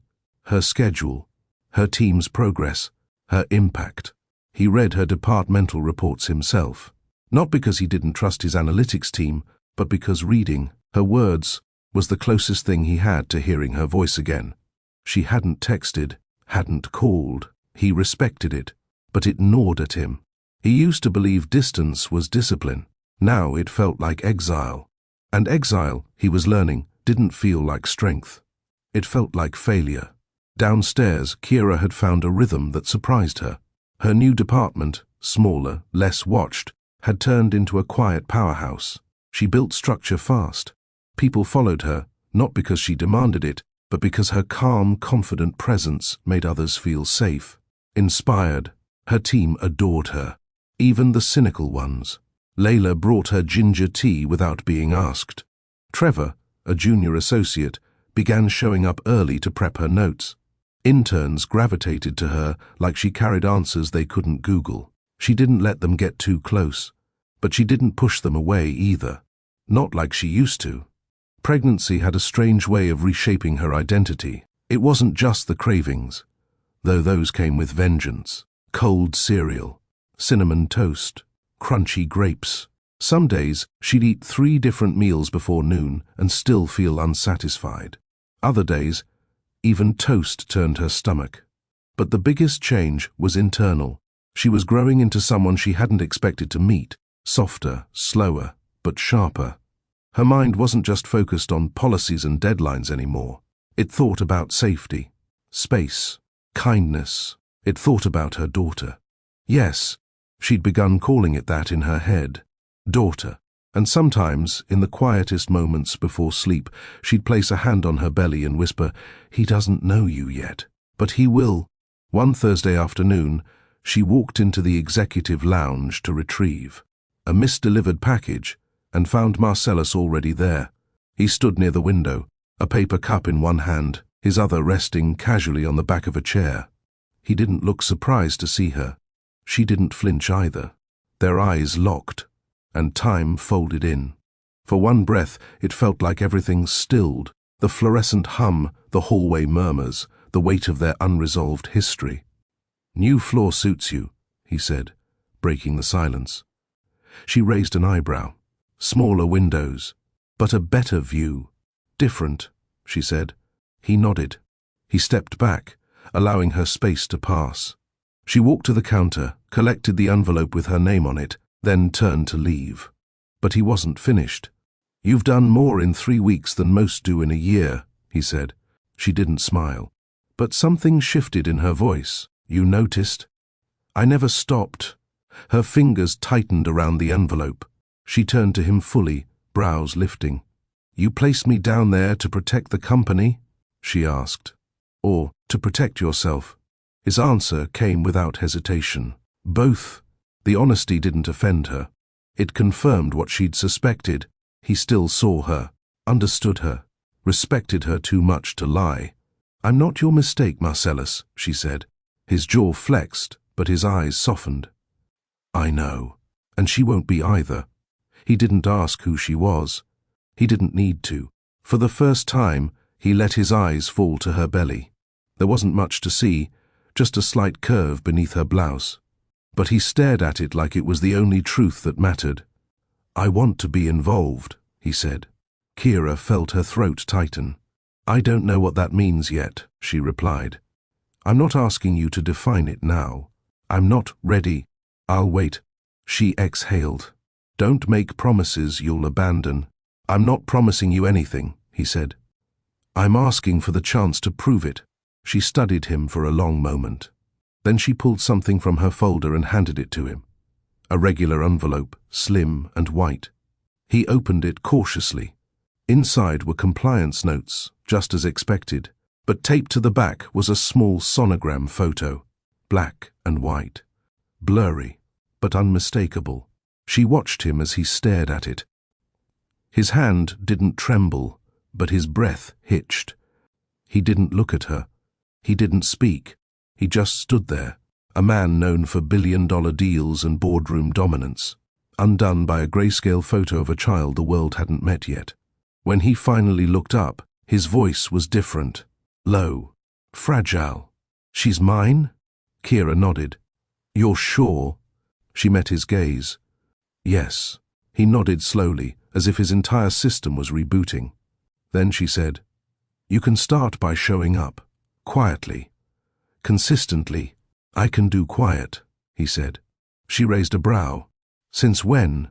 Her schedule, her team's progress, her impact. He read her departmental reports himself, not because he didn't trust his analytics team, but because reading her words was the closest thing he had to hearing her voice again. She hadn't texted, hadn't called. He respected it, but it gnawed at him. He used to believe distance was discipline. Now it felt like exile. And exile, he was learning, didn't feel like strength. It felt like failure. Downstairs, Kira had found a rhythm that surprised her. Her new department, smaller, less watched, had turned into a quiet powerhouse. She built structure fast. People followed her, not because she demanded it, but because her calm, confident presence made others feel safe. Inspired, her team adored her, even the cynical ones. Layla brought her ginger tea without being asked. Trevor, a junior associate, began showing up early to prep her notes. Interns gravitated to her like she carried answers they couldn't Google. She didn't let them get too close, but she didn't push them away either. Not like she used to. Pregnancy had a strange way of reshaping her identity. It wasn't just the cravings, though those came with vengeance. Cold cereal, cinnamon toast, crunchy grapes. Some days, she'd eat 3 different meals before noon and still feel unsatisfied. Other days, even toast turned her stomach. But the biggest change was internal. She was growing into someone she hadn't expected to meet, softer, slower, but sharper. Her mind wasn't just focused on policies and deadlines anymore. It thought about safety, space, kindness. It thought about her daughter. Yes, she'd begun calling it that in her head. Daughter. And sometimes, in the quietest moments before sleep, she'd place a hand on her belly and whisper, "He doesn't know you yet, but he will." One Thursday afternoon, she walked into the executive lounge to retrieve a misdelivered package and found Marcellus already there. He stood near the window, a paper cup in one hand, his other resting casually on the back of a chair. He didn't look surprised to see her. She didn't flinch either. Their eyes locked, and time folded in. For one breath, it felt like everything stilled, the fluorescent hum, the hallway murmurs, the weight of their unresolved history. "New floor suits you," he said, breaking the silence. She raised an eyebrow. Smaller windows, but a better view. "Different," she said. He nodded. He stepped back, allowing her space to pass. She walked to the counter, collected the envelope with her name on it, then turned to leave. But he wasn't finished. "You've done more in 3 weeks than most do in a year," he said. She didn't smile. But something shifted in her voice. "You noticed?" "I never stopped." Her fingers tightened around the envelope. She turned to him fully, brows lifting. "You placed me down there to protect the company?" she asked. "Or to protect yourself?" His answer came without hesitation. "Both." The honesty didn't offend her. It confirmed what she'd suspected. He still saw her, understood her, respected her too much to lie. "I'm not your mistake, Marcellus," she said. His jaw flexed, but his eyes softened. "I know, and she won't be either." He didn't ask who she was. He didn't need to. For the first time, he let his eyes fall to her belly. There wasn't much to see, just a slight curve beneath her blouse. But he stared at it like it was the only truth that mattered. "I want to be involved," he said. Kira felt her throat tighten. "I don't know what that means yet," she replied. "I'm not asking you to define it now. I'm not ready. I'll wait." She exhaled. "Don't make promises you'll abandon." "I'm not promising you anything," he said. "I'm asking for the chance to prove it." She studied him for a long moment. Then she pulled something from her folder and handed it to him. A regular envelope, slim and white. He opened it cautiously. Inside were compliance notes, just as expected, but taped to the back was a small sonogram photo, black and white. Blurry, but unmistakable. She watched him as he stared at it. His hand didn't tremble, but his breath hitched. He didn't look at her. He didn't speak. He just stood there, a man known for billion-dollar deals and boardroom dominance, undone by a grayscale photo of a child the world hadn't met yet. When he finally looked up, his voice was different, low, fragile. "She's mine?" Kira nodded. "You're sure?" She met his gaze. "Yes." He nodded slowly, as if his entire system was rebooting. Then she said, "You can start by showing up, quietly, consistently." "I can do quiet," he said. She raised a brow. "Since when?"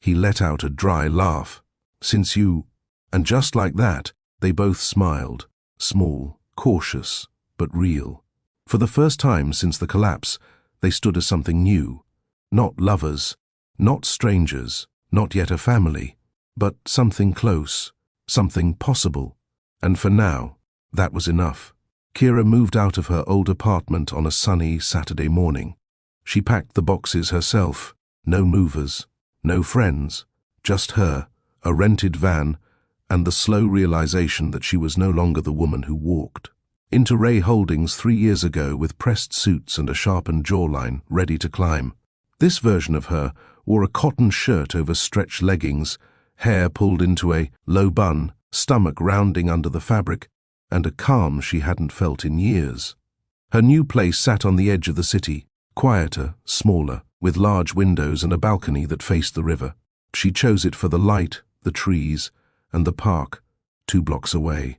He let out a dry laugh. "Since you—" And just like that, they both smiled, small, cautious, but real. For the first time since the collapse, they stood as something new. Not lovers, not strangers, not yet a family, but something close, something possible. And for now, that was enough. Kira moved out of her old apartment on a sunny Saturday morning. She packed the boxes herself. No movers, no friends, just her, a rented van, and the slow realization that she was no longer the woman who walked. Into Ray Holdings 3 years ago with pressed suits and a sharpened jawline, ready to climb. This version of her wore a cotton shirt over stretched leggings, hair pulled into a low bun, stomach rounding under the fabric, and a calm she hadn't felt in years. Her new place sat on the edge of the city, quieter, smaller, with large windows and a balcony that faced the river. She chose it for the light, the trees, and the park, 2 blocks away.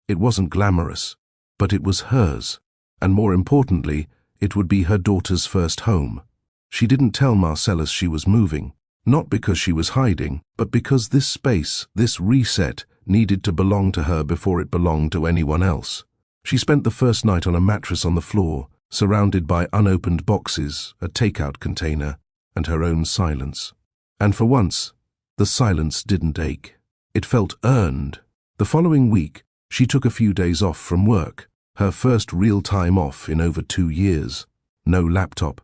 It wasn't glamorous, but it was hers, and more importantly, it would be her daughter's first home. She didn't tell Marcellus she was moving, not because she was hiding, but because this space, this reset, needed to belong to her before it belonged to anyone else. She spent the first night on a mattress on the floor, surrounded by unopened boxes, a takeout container, and her own silence. And for once, the silence didn't ache. It felt earned. The following week, she took a few days off from work, her first real time off in over 2 years. No laptop,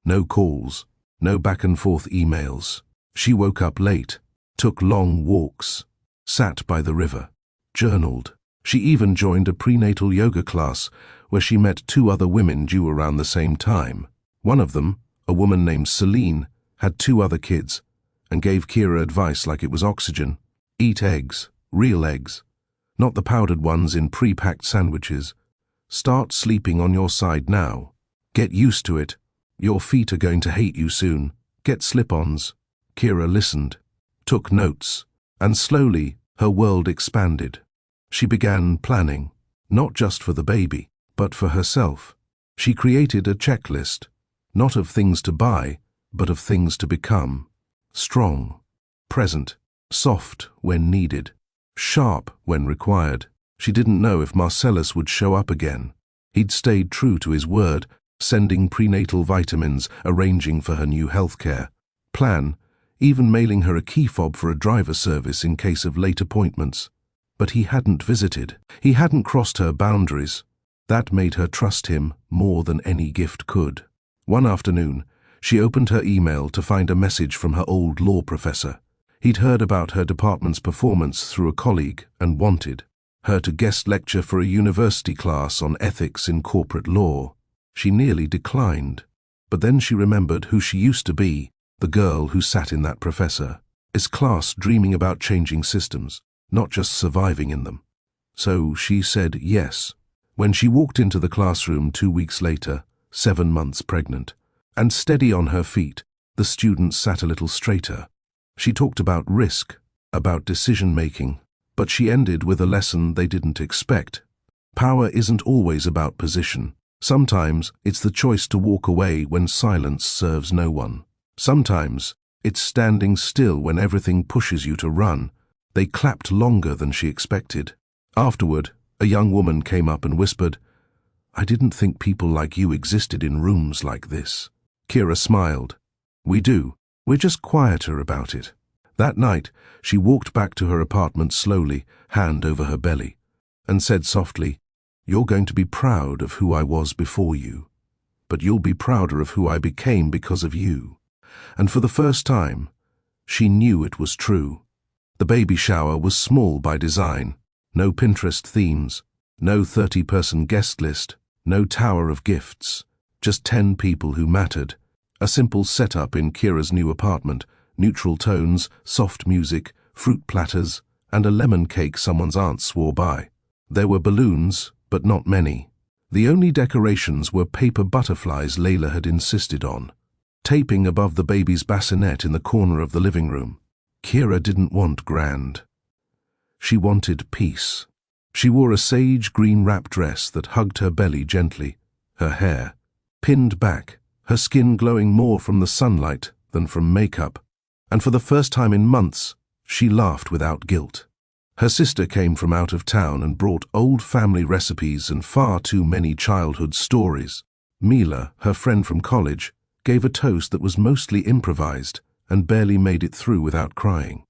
no calls, no back and forth emails. She woke up late, took long walks, sat by the river, journaled. She even joined a prenatal yoga class where she met 2 other women due around the same time. One of them, a woman named Celine, had 2 other kids and gave Kira advice like it was oxygen. Eat eggs, real eggs, not the powdered ones in pre-packed sandwiches. Start sleeping on your side now. Get used to it. Your feet are going to hate you soon. Get slip-ons. Kira listened, took notes, and slowly her world expanded. She began planning, not just for the baby, but for herself. She created a checklist, not of things to buy, but of things to become. Strong, present, soft when needed, sharp when required. She didn't know if Marcellus would show up again. He'd stayed true to his word, sending prenatal vitamins, arranging for her new healthcare plan, even mailing her a key fob for a driver service in case of late appointments. But he hadn't visited. He hadn't crossed her boundaries. That made her trust him more than any gift could. One afternoon, she opened her email to find a message from her old law professor. He'd heard about her department's performance through a colleague and wanted her to guest lecture for a university class on ethics in corporate law. She nearly declined, but then she remembered who she used to be, the girl who sat in that professor's class dreaming about changing systems, not just surviving in them. So she said yes. When she walked into the classroom 2 weeks later, 7 months pregnant, and steady on her feet, the students sat a little straighter. She talked about risk, about decision-making, but she ended with a lesson they didn't expect. Power isn't always about position. Sometimes it's the choice to walk away when silence serves no one. Sometimes it's standing still when everything pushes you to run. They clapped longer than she expected. Afterward, a young woman came up and whispered, "I didn't think people like you existed in rooms like this." Kira smiled. "We do. We're just quieter about it." That night, she walked back to her apartment slowly, hand over her belly, and said softly, "You're going to be proud of who I was before you, but you'll be prouder of who I became because of you." And for the first time, she knew it was true. The baby shower was small by design. No Pinterest themes, no 30-person guest list, no tower of gifts, just 10 people who mattered. A simple setup in Kira's new apartment, neutral tones, soft music, fruit platters, and a lemon cake someone's aunt swore by. There were balloons, but not many. The only decorations were paper butterflies Layla had insisted on, taping above the baby's bassinet in the corner of the living room. Kira didn't want grand. She wanted peace. She wore a sage green wrap dress that hugged her belly gently, her hair pinned back, her skin glowing more from the sunlight than from makeup, and for the first time in months, she laughed without guilt. Her sister came from out of town and brought old family recipes and far too many childhood stories. Mila, her friend from college, gave a toast that was mostly improvised and barely made it through without crying.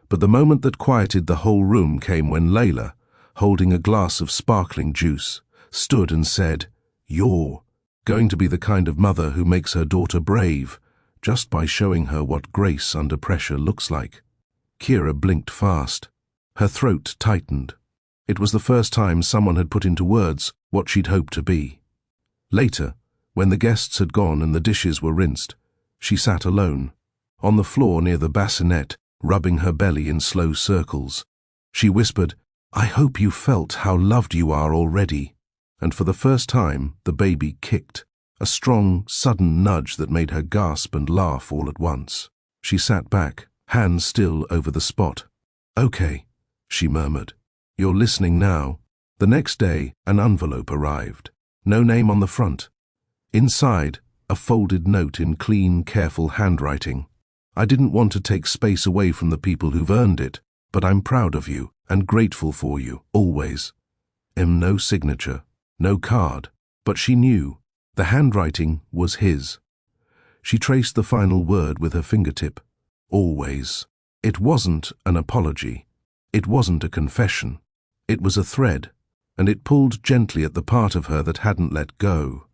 But the moment that quieted the whole room came when Layla, holding a glass of sparkling juice, stood and said, "You're going to be the kind of mother who makes her daughter brave, just by showing her what grace under pressure looks like." Kira blinked fast. Her throat tightened. It was the first time someone had put into words what she'd hoped to be. Later, when the guests had gone and the dishes were rinsed, She sat alone, on the floor near the bassinet, rubbing her belly in slow circles. She whispered, "I hope you felt how loved you are already." And for the first time, the baby kicked, a strong, sudden nudge that made her gasp and laugh all at once. She sat back, hands still over the spot. "Okay," she murmured. "You're listening now." The next day, an envelope arrived. No name on the front. Inside, a folded note in clean, careful handwriting. "I didn't want to take space away from the people who've earned it, but I'm proud of you and grateful for you, always." No signature, no card, but she knew. The handwriting was his. She traced the final word with her fingertip. Always. It wasn't an apology. It wasn't a confession. It was a thread, and it pulled gently at the part of her that hadn't let go.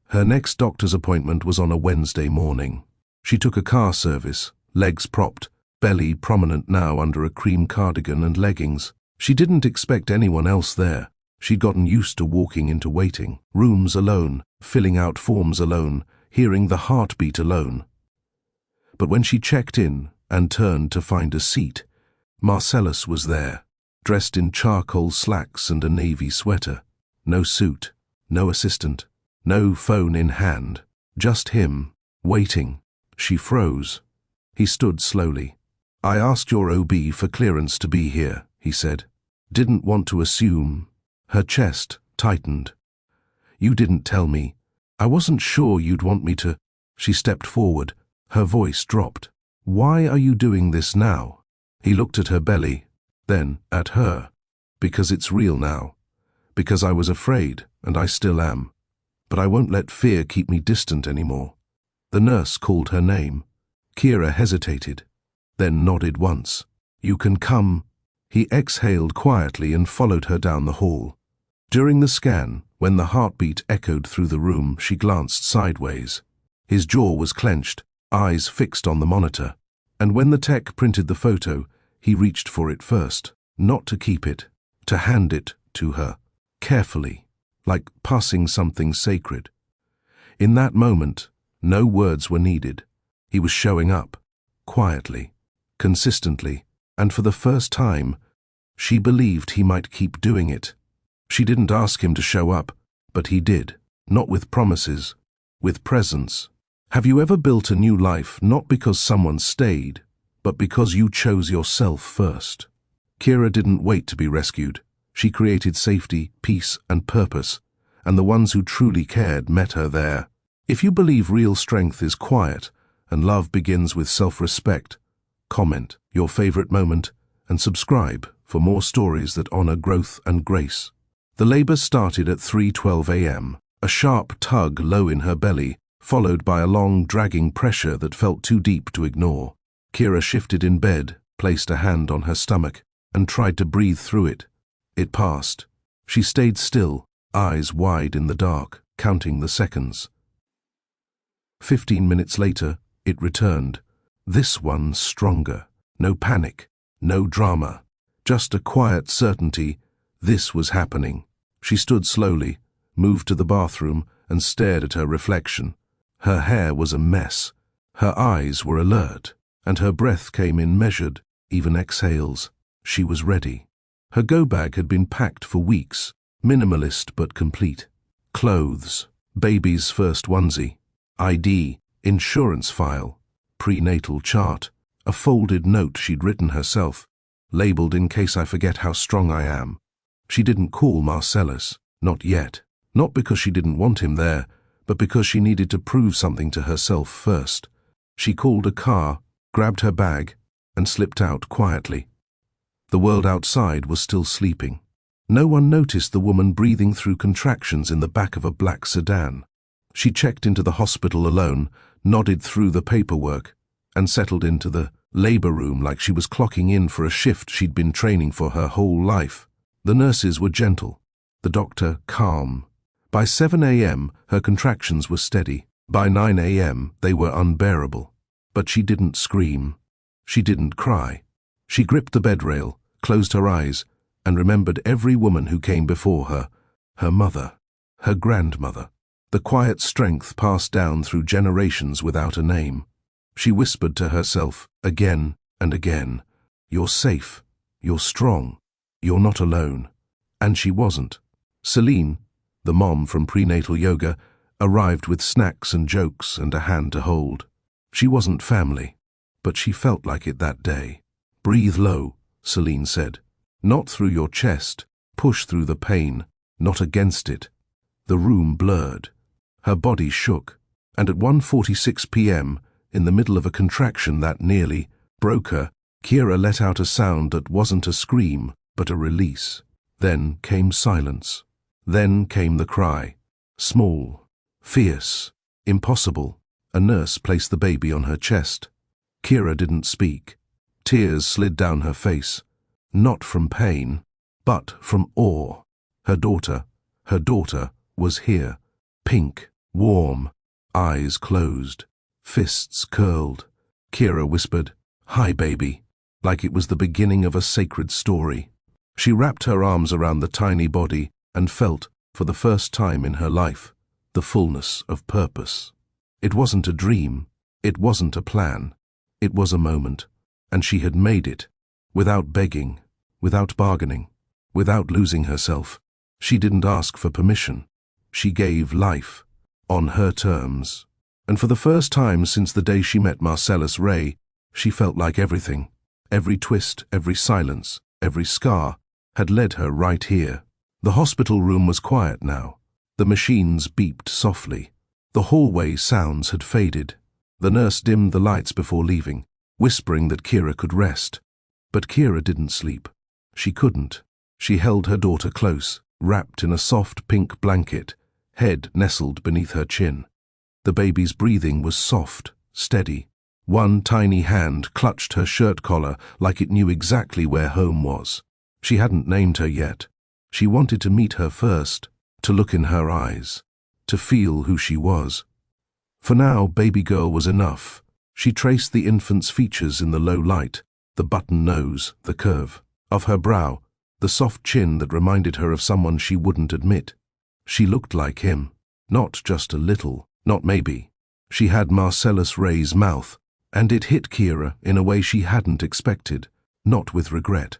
Her next doctor's appointment was on a Wednesday morning. She took a car service, legs propped, belly prominent now under a cream cardigan and leggings. She didn't expect anyone else there. She'd gotten used to walking into waiting rooms alone, filling out forms alone, hearing the heartbeat alone. But when she checked in and turned to find a seat, Marcellus was there, dressed in charcoal slacks and a navy sweater. No suit, no assistant, no phone in hand, just him, waiting. She froze. He stood slowly. "I asked your OB for clearance to be here," he said. "Didn't want to assume." Her chest tightened. "You didn't tell me. I wasn't sure you'd want me to." She stepped forward. Her voice dropped. "Why are you doing this now?" He looked at her belly, then at her. "Because it's real now. Because I was afraid, and I still am. But I won't let fear keep me distant anymore." The nurse called her name. Kira hesitated, then nodded once. "You can come." He exhaled quietly and followed her down the hall. During the scan, when the heartbeat echoed through the room, she glanced sideways. His jaw was clenched, eyes fixed on the monitor. And when the tech printed the photo, he reached for it first, not to keep it, to hand it to her, carefully, like passing something sacred. In that moment, no words were needed. He was showing up, quietly, consistently, and for the first time, she believed he might keep doing it. She didn't ask him to show up, but he did, not with promises, with presence. Have you ever built a new life not because someone stayed, but because you chose yourself first? Kira didn't wait to be rescued. She created safety, peace, and purpose, and the ones who truly cared met her there. If you believe real strength is quiet and love begins with self-respect, comment your favorite moment and subscribe for more stories that honor growth and grace. The labor started at 3:12 a.m., a sharp tug low in her belly, followed by a long, dragging pressure that felt too deep to ignore. Kira shifted in bed, placed a hand on her stomach, and tried to breathe through it. It passed. She stayed still, eyes wide in the dark, counting the seconds. 15 minutes later, it returned. This one stronger. No panic, no drama, just a quiet certainty this was happening. She stood slowly, moved to the bathroom, and stared at her reflection. Her hair was a mess. Her eyes were alert, and her breath came in measured, even exhales. She was ready. Her go-bag had been packed for weeks, minimalist but complete. Clothes, baby's first onesie, ID, insurance file, prenatal chart, a folded note she'd written herself, labeled "In case I forget how strong I am." She didn't call Marcellus, not yet. Not because she didn't want him there, but because she needed to prove something to herself first. She called a car, grabbed her bag, and slipped out quietly. The world outside was still sleeping. No one noticed the woman breathing through contractions in the back of a black sedan. She checked into the hospital alone, nodded through the paperwork, and settled into the labor room like she was clocking in for a shift she'd been training for her whole life. The nurses were gentle, the doctor calm. By 7 a.m., her contractions were steady. By 9 a.m., they were unbearable. But she didn't scream. She didn't cry. She gripped the bed rail, closed her eyes, and remembered every woman who came before her, her mother, her grandmother, the quiet strength passed down through generations without a name. She whispered to herself again and again, "You're safe, you're strong, you're not alone." And she wasn't. Celine, the mom from prenatal yoga, arrived with snacks and jokes and a hand to hold. She wasn't family, but she felt like it that day. "Breathe low," Celine said. "Not through your chest. Push through the pain, not against it." The room blurred. Her body shook, and at 1:46 p.m., in the middle of a contraction that nearly broke her, Kira let out a sound that wasn't a scream, but a release. Then came silence. Then came the cry. Small, fierce, impossible. A nurse placed the baby on her chest. Kira didn't speak. Tears slid down her face, not from pain, but from awe. Her daughter was here. Pink, warm, eyes closed, fists curled. Kira whispered, "Hi, baby," like it was the beginning of a sacred story. She wrapped her arms around the tiny body and felt, for the first time in her life, the fullness of purpose. It wasn't a dream, it wasn't a plan, it was a moment, and she had made it, without begging, without bargaining, without losing herself. She didn't ask for permission. She gave life, on her terms. And for the first time since the day she met Marcellus Ray, she felt like everything, every twist, every silence, every scar, had led her right here. The hospital room was quiet now. The machines beeped softly. The hallway sounds had faded. The nurse dimmed the lights before leaving, whispering that Kira could rest. But Kira didn't sleep. She couldn't. She held her daughter close, wrapped in a soft pink blanket, head nestled beneath her chin. The baby's breathing was soft, steady. One tiny hand clutched her shirt collar like it knew exactly where home was. She hadn't named her yet. She wanted to meet her first, to look in her eyes, to feel who she was. For now, baby girl was enough. She traced the infant's features in the low light, the button nose, the curve of her brow, the soft chin that reminded her of someone she wouldn't admit. She looked like him, not just a little, not maybe. She had Marcellus Ray's mouth, and it hit Kira in a way she hadn't expected, not with regret,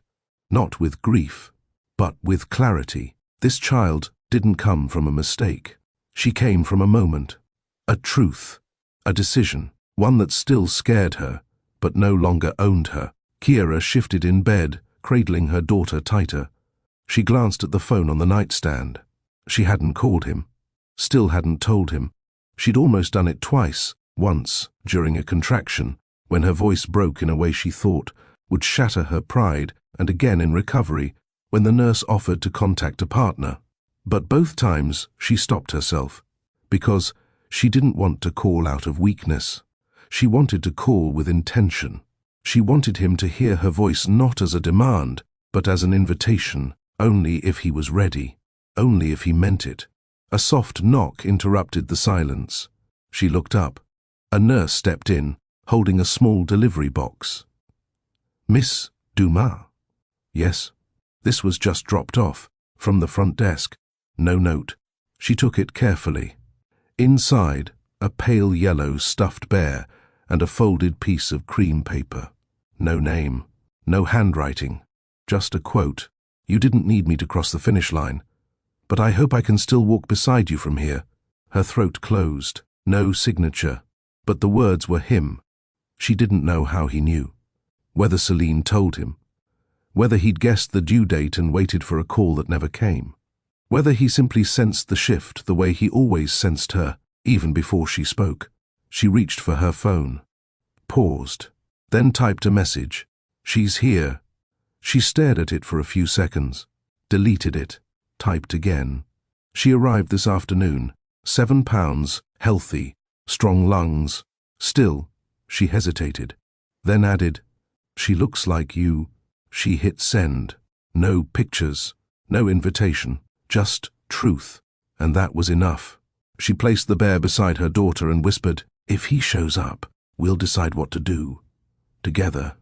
not with grief, but with clarity. This child didn't come from a mistake. She came from a moment, a truth, a decision, one that still scared her, but no longer owned her. Kira shifted in bed, cradling her daughter tighter. She glanced at the phone on the nightstand. She hadn't called him, still hadn't told him. She'd almost done it twice, once during a contraction, when her voice broke in a way she thought would shatter her pride, and again in recovery, when the nurse offered to contact a partner. But both times she stopped herself, because she didn't want to call out of weakness. She wanted to call with intention. She wanted him to hear her voice not as a demand, but as an invitation, only if he was ready, only if he meant it. A soft knock interrupted the silence. She looked up. A nurse stepped in, holding a small delivery box. "Miss Dumas?" "Yes." This was just dropped off, from the front desk. No note. She took it carefully. Inside, a pale yellow stuffed bear and a folded piece of cream paper. No name, no handwriting, just a quote. "You didn't need me to cross the finish line, but I hope I can still walk beside you from here." Her throat closed. No signature, but the words were him. She didn't know how he knew. Whether Celine told him. Whether he'd guessed the due date and waited for a call that never came. Whether he simply sensed the shift the way he always sensed her, even before she spoke. She reached for her phone, paused, then typed a message. "She's here." She stared at it for a few seconds, deleted it, typed again. "She arrived this afternoon, 7 pounds, healthy, strong lungs." Still, she hesitated, then added, "She looks like you." She hit send. No pictures, no invitation, just truth, and that was enough. She placed the bear beside her daughter and whispered, "If he shows up, we'll decide what to do. Together."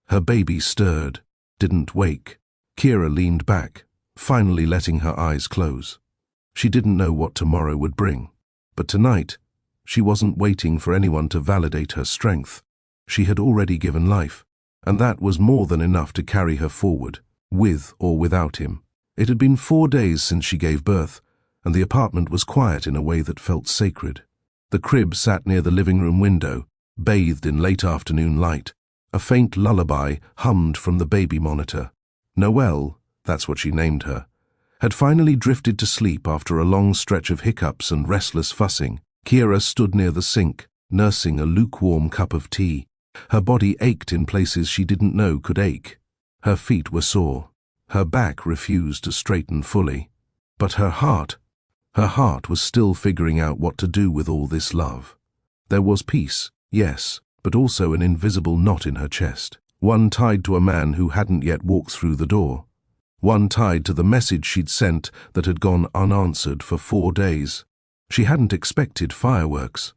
Her baby stirred, didn't wake. Kira leaned back, finally letting her eyes close. She didn't know what tomorrow would bring. But tonight, she wasn't waiting for anyone to validate her strength. She had already given life, and that was more than enough to carry her forward, with or without him. It had been 4 days since she gave birth, and the apartment was quiet in a way that felt sacred. The crib sat near the living room window, bathed in late afternoon light. A faint lullaby hummed from the baby monitor. Noelle, that's what she named her, had finally drifted to sleep after a long stretch of hiccups and restless fussing. Kira stood near the sink, nursing a lukewarm cup of tea. Her body ached in places she didn't know could ache. Her feet were sore. Her back refused to straighten fully. But her heart was still figuring out what to do with all this love. There was peace, yes, but also an invisible knot in her chest. One tied to a man who hadn't yet walked through the door. One tied to the message she'd sent that had gone unanswered for 4 days. She hadn't expected fireworks,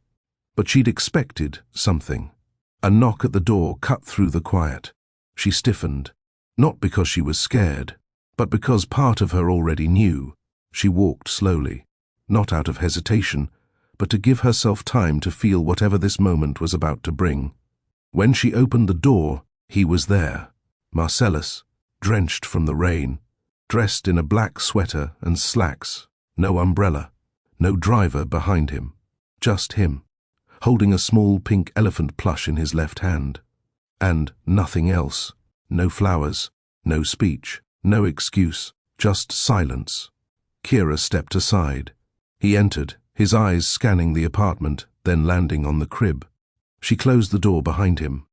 but she'd expected something. A knock at the door cut through the quiet. She stiffened, not because she was scared, but because part of her already knew. She walked slowly, not out of hesitation, but to give herself time to feel whatever this moment was about to bring. When she opened the door, he was there, Marcellus, drenched from the rain, dressed in a black sweater and slacks, no umbrella, no driver behind him, just him, holding a small pink elephant plush in his left hand. And nothing else, no flowers, no speech, no excuse, just silence. Kira stepped aside. He entered, his eyes scanning the apartment, then landing on the crib. She closed the door behind him.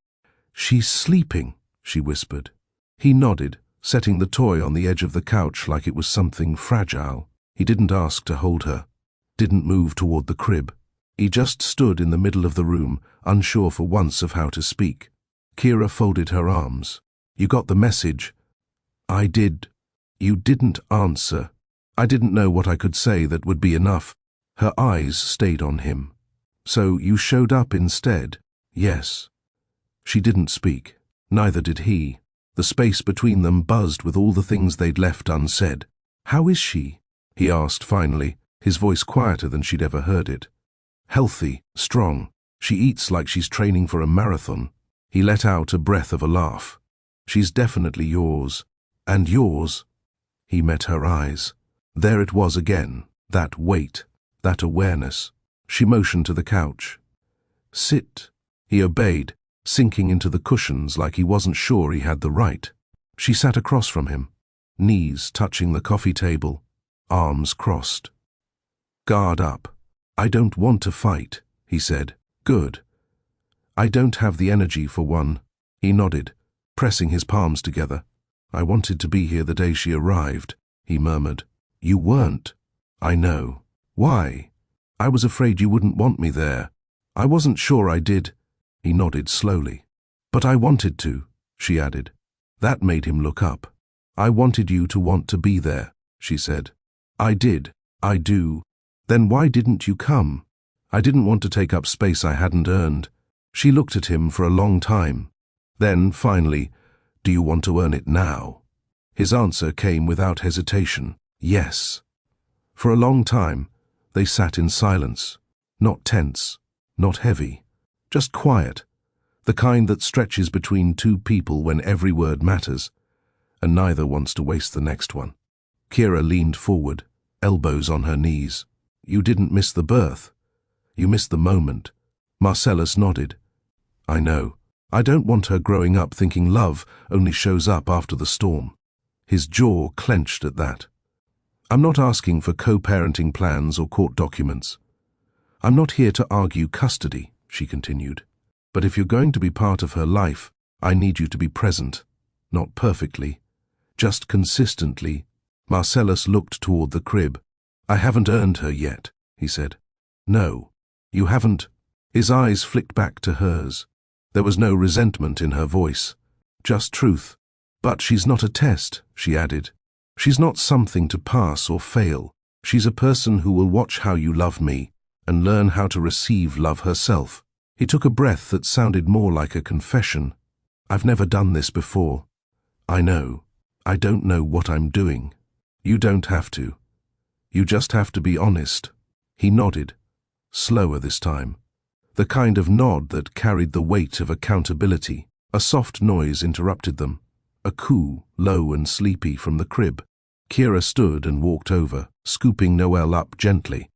"She's sleeping," she whispered. He nodded, setting the toy on the edge of the couch like it was something fragile. He didn't ask to hold her, didn't move toward the crib. He just stood in the middle of the room, unsure for once of how to speak. Kira folded her arms. "You got the message?" "I did." "You didn't answer." "I didn't know what I could say that would be enough." Her eyes stayed on him. "So you showed up instead?" "Yes." She didn't speak. Neither did he. The space between them buzzed with all the things they'd left unsaid. "How is she?" he asked finally, his voice quieter than she'd ever heard it. "Healthy, strong. She eats like she's training for a marathon." He let out a breath of a laugh. "She's definitely yours. And yours." He met her eyes. There it was again, that weight, that awareness. She motioned to the couch. "Sit." He obeyed, sinking into the cushions like he wasn't sure he had the right. She sat across from him, knees touching the coffee table, arms crossed. "Guard up." "I don't want to fight," he said. "Good." "I don't have the energy for one." He nodded, pressing his palms together. "I wanted to be here the day she arrived," he murmured. "You weren't." "I know." "Why?" "I was afraid you wouldn't want me there." "I wasn't sure I did." He nodded slowly. "But I wanted to," she added. That made him look up. "I wanted you to want to be there," she said. "I did. I do." "Then why didn't you come?" "I didn't want to take up space I hadn't earned." She looked at him for a long time. Then, finally, "Do you want to earn it now?" His answer came without hesitation. "Yes." For a long time, they sat in silence. Not tense, not heavy, just quiet. The kind that stretches between two people when every word matters, and neither wants to waste the next one. Kira leaned forward, elbows on her knees. "You didn't miss the birth. You missed the moment." Marcellus nodded. "I know. I don't want her growing up thinking love only shows up after the storm." His jaw clenched at that. "I'm not asking for co-parenting plans or court documents. I'm not here to argue custody," she continued. "But if you're going to be part of her life, I need you to be present. Not perfectly, just consistently." Marcellus looked toward the crib. "I haven't earned her yet," he said. "No, you haven't." His eyes flicked back to hers. There was no resentment in her voice, just truth. "But she's not a test," she added. "She's not something to pass or fail. She's a person who will watch how you love me and learn how to receive love herself." He took a breath that sounded more like a confession. "I've never done this before." "I know. I don't know what I'm doing." "You don't have to. You just have to be honest." He nodded. slower this time. The kind of nod that carried the weight of accountability. A soft noise interrupted them. A coo, low and sleepy, from the crib. Kira stood and walked over, scooping Noelle up gently.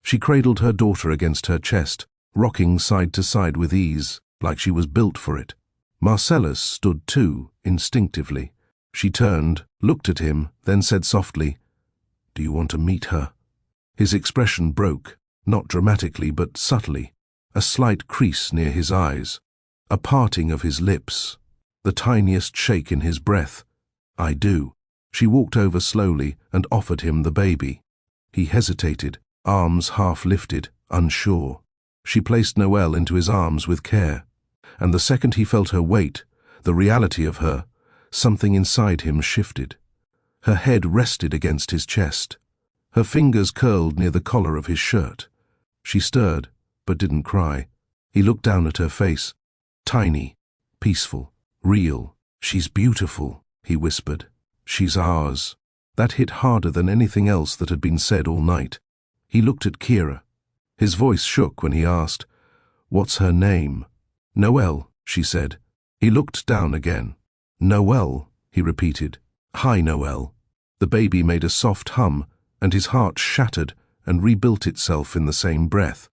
She cradled her daughter against her chest, rocking side to side with ease, like she was built for it. Marcellus stood too, instinctively. She turned, looked at him, then said softly, "Do you want to meet her?" His expression broke, not dramatically but subtly. A slight crease near his eyes, a parting of his lips, the tiniest shake in his breath. "I do." She walked over slowly and offered him the baby. He hesitated, arms half lifted, unsure. She placed Noelle into his arms with care, and the second he felt her weight, the reality of her, something inside him shifted. Her head rested against his chest. Her fingers curled near the collar of his shirt. She stirred, but didn't cry. He looked down at her face. Tiny, peaceful, real. "She's beautiful," he whispered. "She's ours." That hit harder than anything else that had been said all night. He looked at Kira. His voice shook when he asked, "What's her name?" "Noelle," she said. He looked down again. "Noelle," he repeated. "Hi, Noelle." The baby made a soft hum, and his heart shattered and rebuilt itself in the same breath.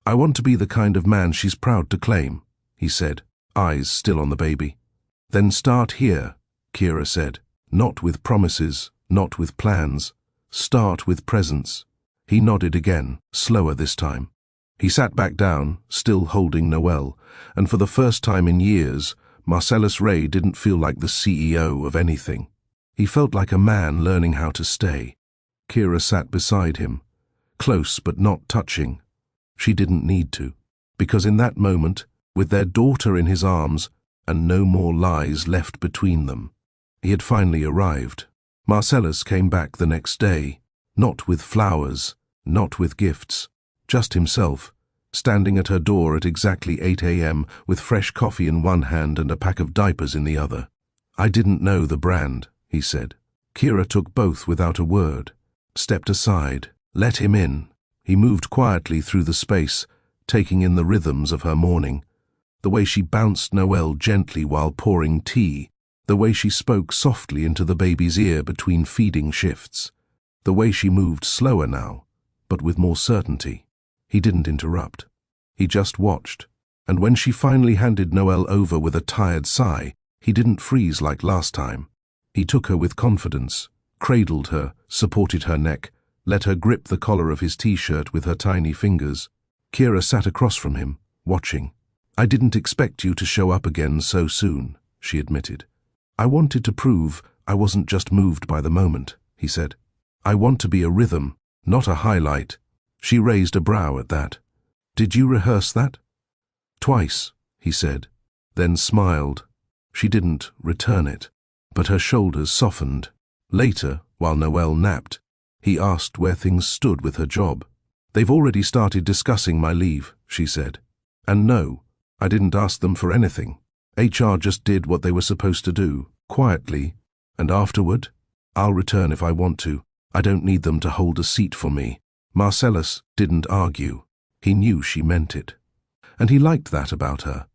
"I want to be the kind of man she's proud to claim," he said, eyes still on the baby. "Then start here," Kira said. "Not with promises, not with plans. Start with presence." He nodded again, slower this time. He sat back down, still holding Noelle, and for the first time in years, Marcellus Ray didn't feel like the CEO of anything. He felt like a man learning how to stay. Kira sat beside him, close but not touching. She didn't need to, because in that moment, with their daughter in his arms and no more lies left between them, he had finally arrived. Marcellus came back the next day, not with flowers, not with gifts, just himself, standing at her door at exactly 8 a.m. with fresh coffee in one hand and a pack of diapers in the other. "I didn't know the brand," he said. Kira took both without a word, stepped aside, let him in. He moved quietly through the space, taking in the rhythms of her morning. The way she bounced Noelle gently while pouring tea, the way she spoke softly into the baby's ear between feeding shifts, the way she moved slower now, but with more certainty. He didn't interrupt. He just watched, and when she finally handed Noelle over with a tired sigh, he didn't freeze like last time. He took her with confidence, cradled her, supported her neck, let her grip the collar of his t-shirt with her tiny fingers. Kira sat across from him, watching. "I didn't expect you to show up again so soon," she admitted. "I wanted to prove I wasn't just moved by the moment," he said. "I want to be a rhythm, not a highlight." She raised a brow at that. "Did you rehearse that?" "Twice," he said, then smiled. She didn't return it, but her shoulders softened. Later, while Noelle napped, he asked where things stood with her job. "They've already started discussing my leave," she said. "And no, I didn't ask them for anything. HR just did what they were supposed to do, quietly, and afterward, I'll return if I want to. I don't need them to hold a seat for me." Marcellus didn't argue. He knew she meant it. And he liked that about her,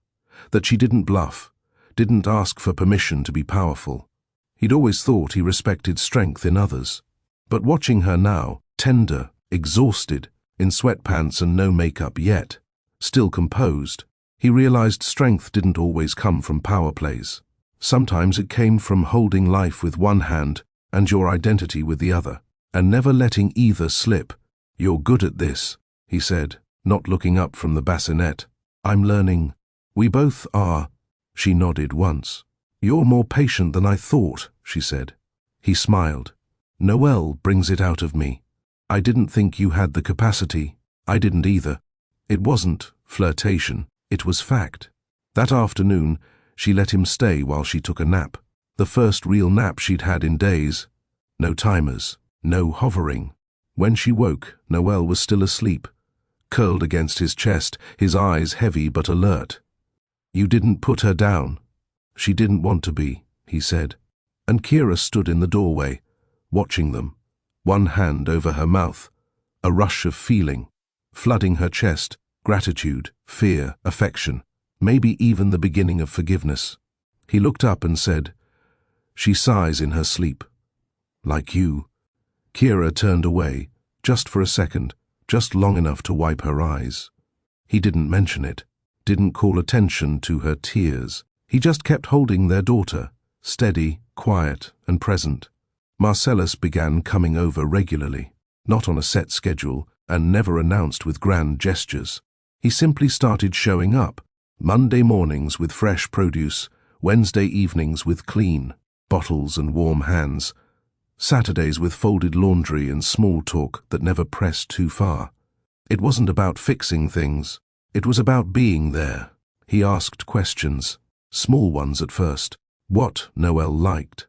that she didn't bluff, didn't ask for permission to be powerful. He'd always thought he respected strength in others. But watching her now, tender, exhausted, in sweatpants and no makeup yet, still composed, he realized strength didn't always come from power plays. Sometimes it came from holding life with one hand and your identity with the other, and never letting either slip. "You're good at this," he said, not looking up from the bassinet. "I'm learning." "We both are." She nodded once. "You're more patient than I thought," she said. He smiled. "Noelle brings it out of me. I didn't think you had the capacity." I didn't either. It wasn't flirtation, it was fact. That afternoon, she let him stay while she took a nap. The first real nap she'd had in days. No timers, no hovering. When she woke, Noelle was still asleep, curled against his chest, his eyes heavy but alert. "You didn't put her down." "She didn't want to be," he said. And Kira stood in the doorway, watching them, one hand over her mouth, a rush of feeling. flooding her chest, gratitude, fear, affection, maybe even the beginning of forgiveness. He looked up and said, "She sighs in her sleep. Like you." Kira turned away, just for a second, just long enough to wipe her eyes. He didn't mention it, didn't call attention to her tears. He just kept holding their daughter, steady, quiet, and present. Marcellus began coming over regularly, not on a set schedule, and never announced with grand gestures. He simply started showing up, Monday mornings with fresh produce, Wednesday evenings with clean bottles and warm hands, Saturdays with folded laundry and small talk that never pressed too far. It wasn't about fixing things. It was about being there. He asked questions, small ones at first. What Noelle liked.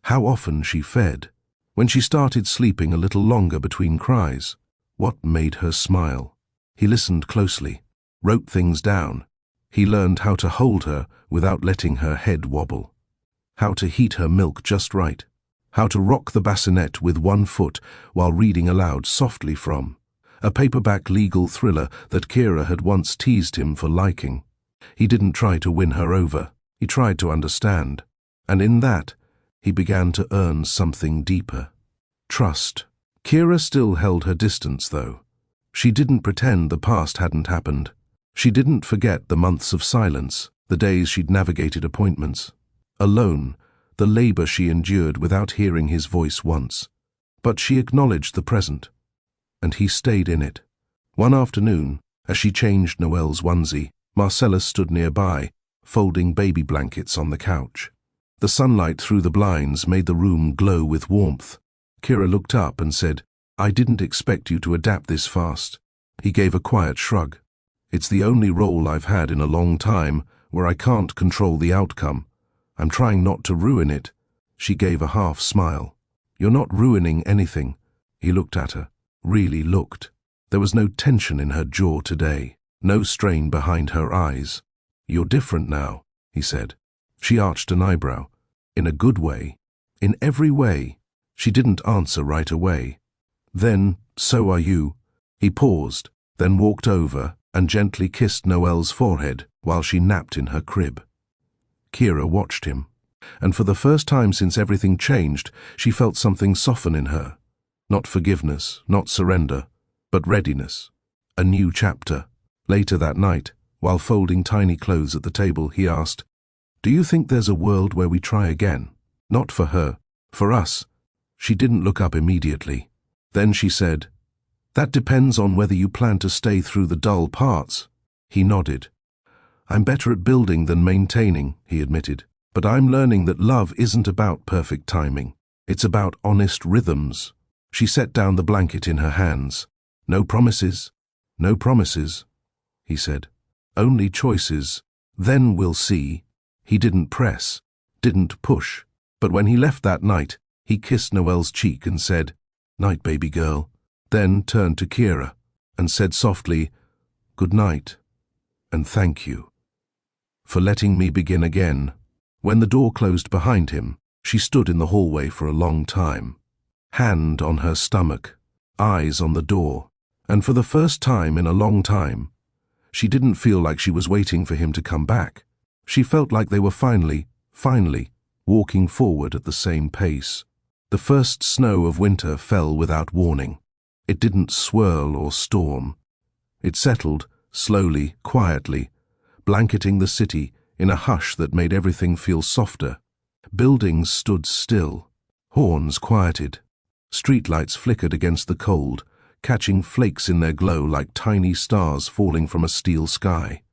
How often she fed. When she started sleeping a little longer between cries. What made her smile. He listened closely, wrote things down. He learned how to hold her without letting her head wobble. How to heat her milk just right. How to rock the bassinet with one foot while reading aloud softly from a paperback legal thriller that Kira had once teased him for liking. He didn't try to win her over. He tried to understand. And in that, he began to earn something deeper. Trust. Kira still held her distance, though. She didn't pretend the past hadn't happened. She didn't forget the months of silence, the days she'd navigated appointments. Alone, the labor she endured without hearing his voice once. But she acknowledged the present. And he stayed in it. One afternoon, as she changed Noelle's onesie, Marcellus stood nearby, folding baby blankets on the couch. The sunlight through the blinds made the room glow with warmth. Kira looked up and said, "I didn't expect you to adapt this fast." He gave a quiet shrug. "It's the only role I've had in a long time where I can't control the outcome. I'm trying not to ruin it." She gave a half smile. "You're not ruining anything." He looked at her, really looked. There was no tension in her jaw today, no strain behind her eyes. "You're different now," he said. She arched an eyebrow. "In a good way." "In every way." She didn't answer right away. "Then, so are you." He paused, then walked over and gently kissed Noelle's forehead while she napped in her crib. Kira watched him, and for the first time since everything changed, she felt something soften in her. Not forgiveness, not surrender, but readiness. A new chapter. Later that night, while folding tiny clothes at the table, he asked, "Do you think there's a world where we try again? Not for her, for us." She didn't look up immediately. Then she said, "That depends on whether you plan to stay through the dull parts." He nodded. "I'm better at building than maintaining," he admitted. "But I'm learning that love isn't about perfect timing. It's about honest rhythms." She set down the blanket in her hands. "No promises, no promises," he said. "Only choices. Then we'll see." He didn't press, didn't push. But when he left that night, he kissed Noelle's cheek and said, "Night, baby girl." Then turned to Kira and said softly, "Good night, and thank you for letting me begin again." When the door closed behind him, she stood in the hallway for a long time, hand on her stomach, eyes on the door, and for the first time in a long time, she didn't feel like she was waiting for him to come back. She felt like they were finally walking forward at the same pace. The first snow of winter fell without warning. It didn't swirl or storm. It settled, slowly, quietly, blanketing the city in a hush that made everything feel softer. Buildings stood still. Horns quieted. Streetlights flickered against the cold, catching flakes in their glow like tiny stars falling from a steel sky.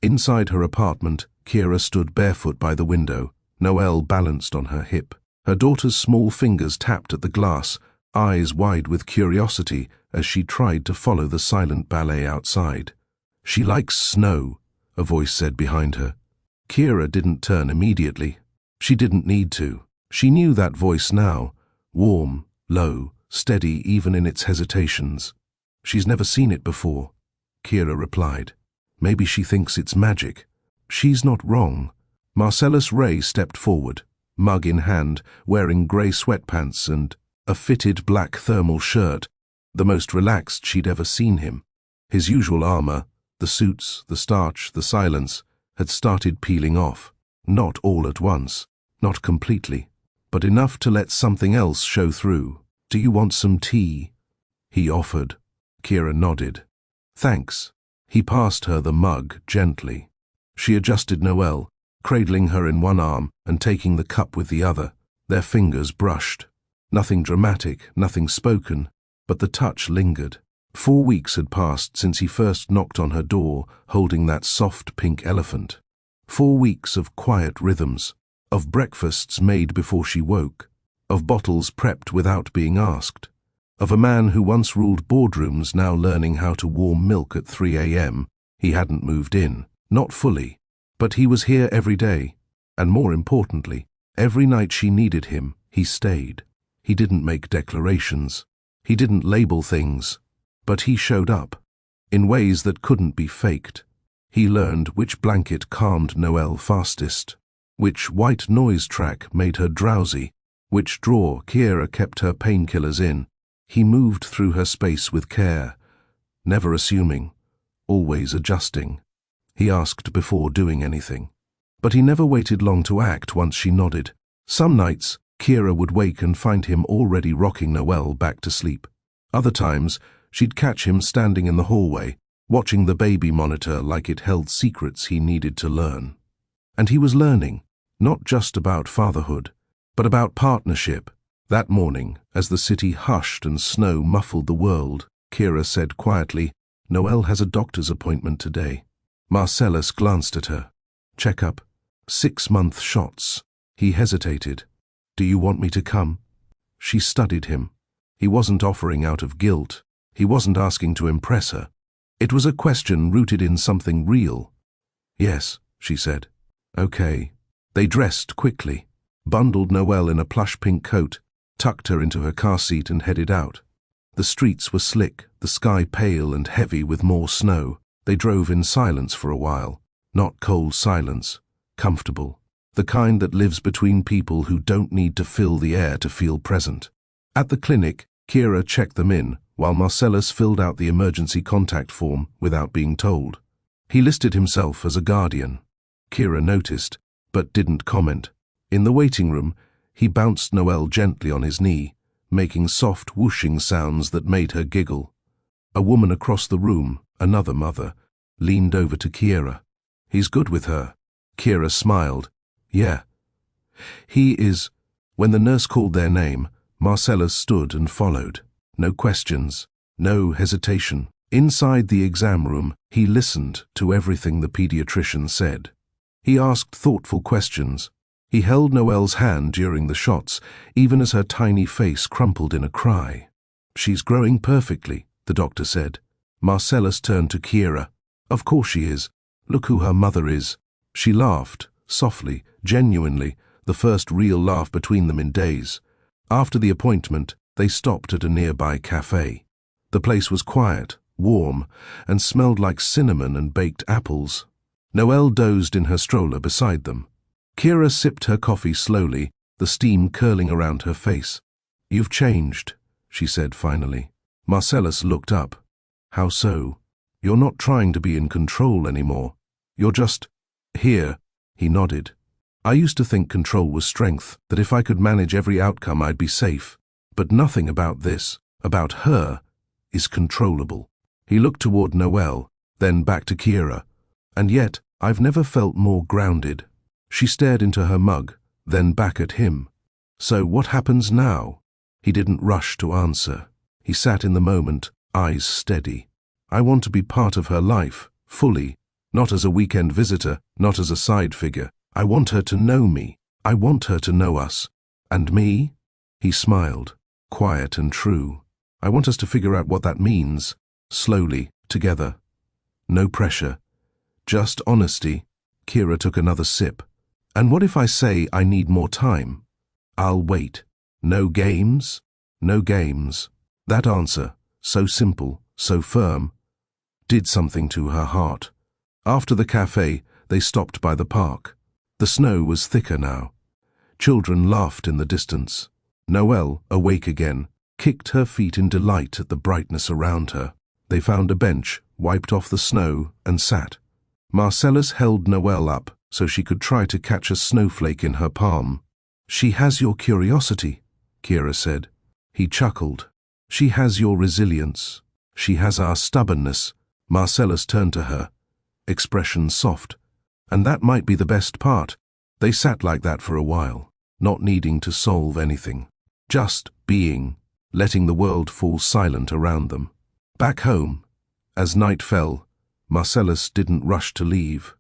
Inside her apartment, Kira stood barefoot by the window, Noelle balanced on her hip. Her daughter's small fingers tapped at the glass, eyes wide with curiosity as she tried to follow the silent ballet outside. "She likes snow," a voice said behind her. Kira didn't turn immediately. She didn't need to. She knew that voice now, warm, low, steady even in its hesitations. "She's never seen it before," Kira replied. "Maybe she thinks it's magic." She's not wrong. Marcellus Ray stepped forward, mug in hand, wearing grey sweatpants and a fitted black thermal shirt, the most relaxed she'd ever seen him. His usual armor, the suits, the starch, the silence, had started peeling off. Not all at once, not completely, but enough to let something else show through. "Do you want some tea?" he offered. Kira nodded. "Thanks." He passed her the mug gently. She adjusted Noelle, cradling her in one arm and taking the cup with the other. Their fingers brushed. Nothing dramatic, nothing spoken, but the touch lingered. 4 weeks had passed since he first knocked on her door, holding that soft pink elephant. 4 weeks of quiet rhythms, of breakfasts made before she woke, of bottles prepped without being asked, of a man who once ruled boardrooms now learning how to warm milk at 3 a.m. He hadn't moved in, not fully, but he was here every day, and more importantly, every night she needed him, he stayed. He didn't make declarations. He didn't label things. But he showed up, in ways that couldn't be faked. He learned which blanket calmed Noelle fastest, which white noise track made her drowsy, which drawer Kira kept her painkillers in. He moved through her space with care, never assuming, always adjusting. He asked before doing anything. But he never waited long to act once she nodded. Some nights, Kira would wake and find him already rocking Noelle back to sleep. Other times, she'd catch him standing in the hallway, watching the baby monitor like it held secrets he needed to learn. And he was learning, not just about fatherhood, but about partnership. That morning, as the city hushed and snow muffled the world, Kira said quietly, "Noelle has a doctor's appointment today." Marcellus glanced at her. "Checkup. 6-month shots." He hesitated. "Do you want me to come?" She studied him. He wasn't offering out of guilt. He wasn't asking to impress her. It was a question rooted in something real. "Yes," she said. "Okay." They dressed quickly, bundled Noelle in a plush pink coat, tucked her into her car seat and headed out. The streets were slick, the sky pale and heavy with more snow. They drove in silence for a while. Not cold silence, comfortable. The kind that lives between people who don't need to fill the air to feel present. At the clinic, Kira checked them in, while Marcellus filled out the emergency contact form without being told. He listed himself as a guardian. Kira noticed, but didn't comment. In the waiting room, he bounced Noelle gently on his knee, making soft whooshing sounds that made her giggle. A woman across the room, another mother, leaned over to Kira. "He's good with her." Kira smiled. "Yeah." "He is." When the nurse called their name, Marcellus stood and followed. No questions, no hesitation. Inside the exam room, he listened to everything the pediatrician said. He asked thoughtful questions. He held Noelle's hand during the shots, even as her tiny face crumpled in a cry. "She's growing perfectly," the doctor said. Marcellus turned to Kira. "Of course she is. Look who her mother is." She laughed, softly, genuinely, the first real laugh between them in days. After the appointment, they stopped at a nearby cafe. The place was quiet, warm, and smelled like cinnamon and baked apples. Noelle dozed in her stroller beside them. Kira sipped her coffee slowly, the steam curling around her face. "You've changed," she said finally. Marcellus looked up. "How so?" "You're not trying to be in control anymore. You're just here." He nodded. "I used to think control was strength, that if I could manage every outcome I'd be safe. But nothing about this, about her, is controllable." He looked toward Noelle, then back to Kira. "And yet, I've never felt more grounded." She stared into her mug, then back at him. "So what happens now?" He didn't rush to answer. He sat in the moment, eyes steady. "I want to be part of her life, fully, not as a weekend visitor, not as a side figure. I want her to know me. I want her to know us. And me?" He smiled, quiet and true. "I want us to figure out what that means, slowly, together. No pressure, just honesty." Kira took another sip. "And what if I say I need more time?" "I'll wait." "No games?" "No games." That answer, so simple, so firm, did something to her heart. After the cafe, they stopped by the park. The snow was thicker now. Children laughed in the distance. Noelle, awake again, kicked her feet in delight at the brightness around her. They found a bench, wiped off the snow, and sat. Marcellus held Noelle up so she could try to catch a snowflake in her palm. "She has your curiosity," Kira said. He chuckled. "She has your resilience. She has our stubbornness." Marcellus turned to her, expression soft. And that might be the best part. They sat like that for a while, not needing to solve anything. Just being, letting the world fall silent around them. Back home, as night fell, Marcellus didn't rush to leave.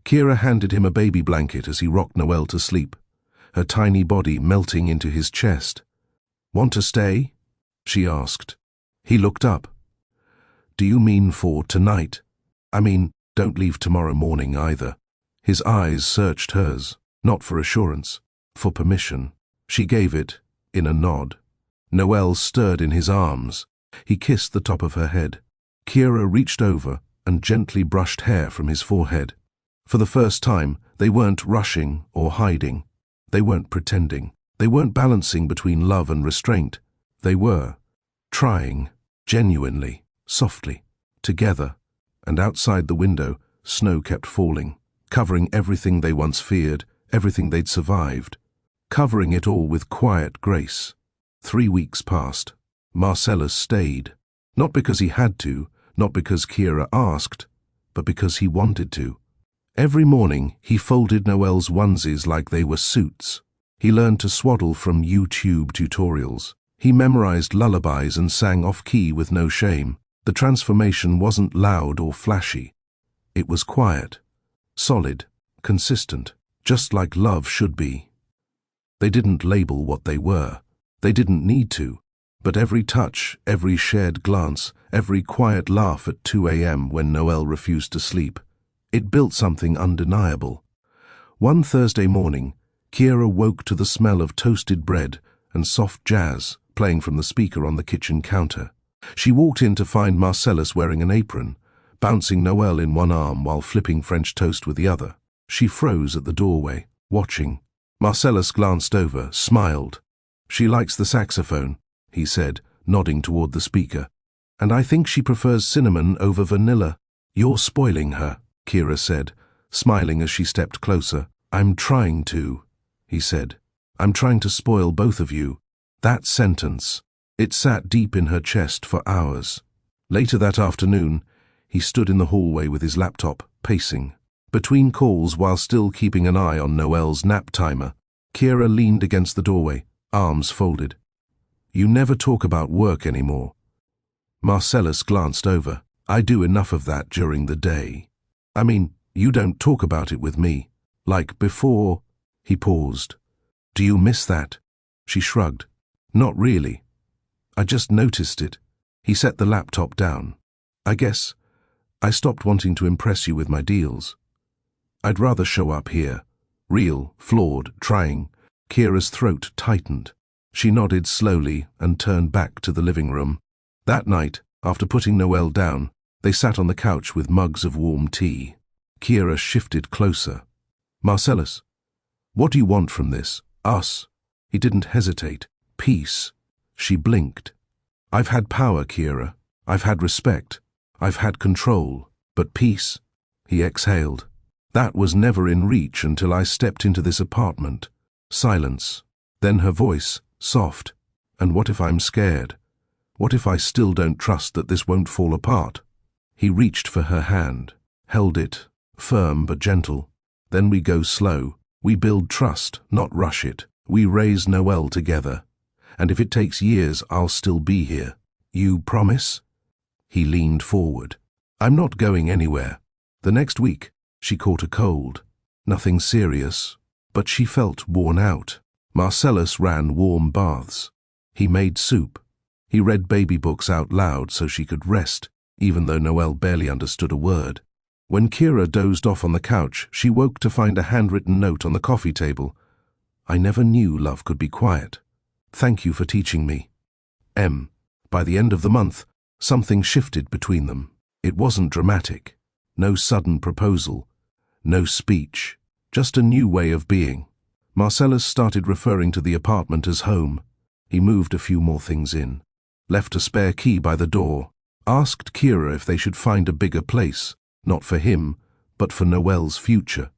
Kira handed him a baby blanket as he rocked Noelle to sleep, her tiny body melting into his chest. "Want to stay?" she asked. He looked up. "Do you mean for tonight? I mean, don't leave tomorrow morning either." His eyes searched hers, not for assurance, for permission. She gave it, in a nod. Noelle stirred in his arms. He kissed the top of her head. Kira reached over and gently brushed hair from his forehead. For the first time, they weren't rushing or hiding. They weren't pretending. They weren't balancing between love and restraint. They were trying, genuinely, softly, together. And outside the window, snow kept falling, covering everything they once feared, everything they'd survived, covering it all with quiet grace. 3 weeks passed. Marcellus stayed, not because he had to, not because Kira asked, but because he wanted to. Every morning, he folded Noelle's onesies like they were suits. He learned to swaddle from YouTube tutorials. He memorized lullabies and sang off-key with no shame. The transformation wasn't loud or flashy. It was quiet, solid, consistent, just like love should be. They didn't label what they were. They didn't need to. But every touch, every shared glance, every quiet laugh at 2 a.m. when Noelle refused to sleep, it built something undeniable. One Thursday morning, Kira woke to the smell of toasted bread and soft jazz playing from the speaker on the kitchen counter. She walked in to find Marcellus wearing an apron, bouncing Noelle in one arm while flipping French toast with the other. She froze at the doorway, watching. Marcellus glanced over, smiled. "She likes the saxophone," he said, nodding toward the speaker. "And I think she prefers cinnamon over vanilla." "You're spoiling her," Kira said, smiling as she stepped closer. "I'm trying to," he said. "I'm trying to spoil both of you." That sentence, it sat deep in her chest for hours. Later that afternoon, he stood in the hallway with his laptop, pacing. Between calls, while still keeping an eye on Noelle's nap timer, Kira leaned against the doorway, arms folded. "You never talk about work anymore." Marcellus glanced over. "I do enough of that during the day. I mean, you don't talk about it with me. Like before." He paused. "Do you miss that?" She shrugged. "Not really. I just noticed it." He set the laptop down. "I guess I stopped wanting to impress you with my deals. I'd rather show up here, real, flawed, trying." Kira's throat tightened. She nodded slowly and turned back to the living room. That night, after putting Noelle down, they sat on the couch with mugs of warm tea. Kira shifted closer. "Marcellus, what do you want from this? Us?" He didn't hesitate. "Peace." She blinked. "I've had power, Kira. I've had respect. I've had control. But peace?" He exhaled. "That was never in reach until I stepped into this apartment." Silence. Then her voice, soft. "And what if I'm scared? What if I still don't trust that this won't fall apart?" He reached for her hand, held it, firm but gentle. "Then we go slow. We build trust, not rush it. We raise Noelle together. And if it takes years, I'll still be here. You promise?" He leaned forward. "I'm not going anywhere." The next week, she caught a cold. Nothing serious, but she felt worn out. Marcellus ran warm baths. He made soup. He read baby books out loud so she could rest, even though Noelle barely understood a word. When Kira dozed off on the couch, she woke to find a handwritten note on the coffee table. "I never knew love could be quiet. Thank you for teaching me. M." By the end of the month, something shifted between them. It wasn't dramatic. No sudden proposal. No speech. Just a new way of being. Marcellus started referring to the apartment as home. He moved a few more things in. Left a spare key by the door. asked Kira if they should find a bigger place, not for him, but for Noelle's future.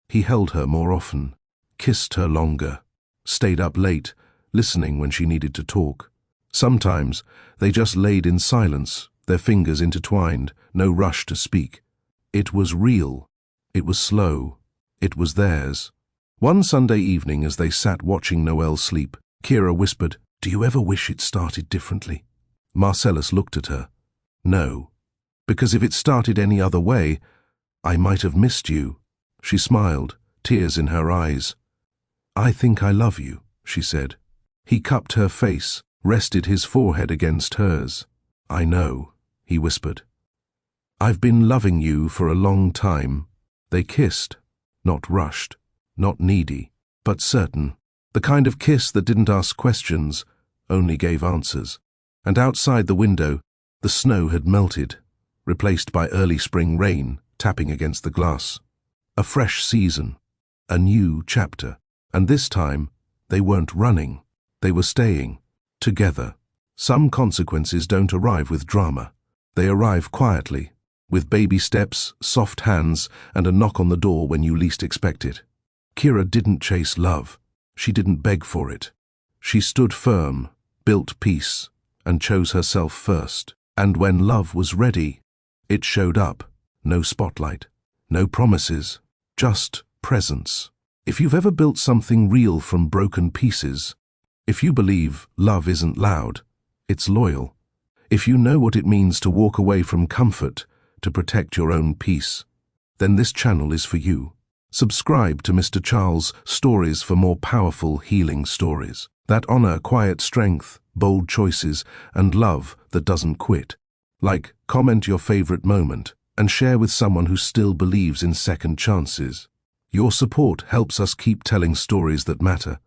He held her more often, kissed her longer, stayed up late, listening when she needed to talk. Sometimes they just laid in silence, their fingers intertwined, no rush to speak. It was real. It was slow. It was theirs. One Sunday evening, as they sat watching Noelle sleep, Kira whispered, "Do you ever wish it started differently?" Marcellus looked at her. "No, because if it started any other way, I might have missed you." She smiled, tears in her eyes. "I think I love you," she said. He cupped her face, rested his forehead against hers. "I know," he whispered. "I've been loving you for a long time." They kissed, not rushed, not needy, but certain. The kind of kiss that didn't ask questions, only gave answers. And outside the window, the snow had melted, replaced by early spring rain tapping against the glass. A fresh season, a new chapter. And this time, they weren't running. They were staying, together. Some consequences don't arrive with drama. They arrive quietly, with baby steps, soft hands, and a knock on the door when you least expect it. Kira didn't chase love. She didn't beg for it. She stood firm, built peace, and chose herself first. And when love was ready, it showed up. No spotlight, no promises, just presence. If you've ever built something real from broken pieces, if you believe love isn't loud, it's loyal. If you know what it means to walk away from comfort to protect your own peace, then this channel is for you. Subscribe to Mr. Charles' Stories for more powerful, healing stories that honor quiet strength, bold choices, and love that doesn't quit. Like, comment your favorite moment, and share with someone who still believes in second chances. Your support helps us keep telling stories that matter.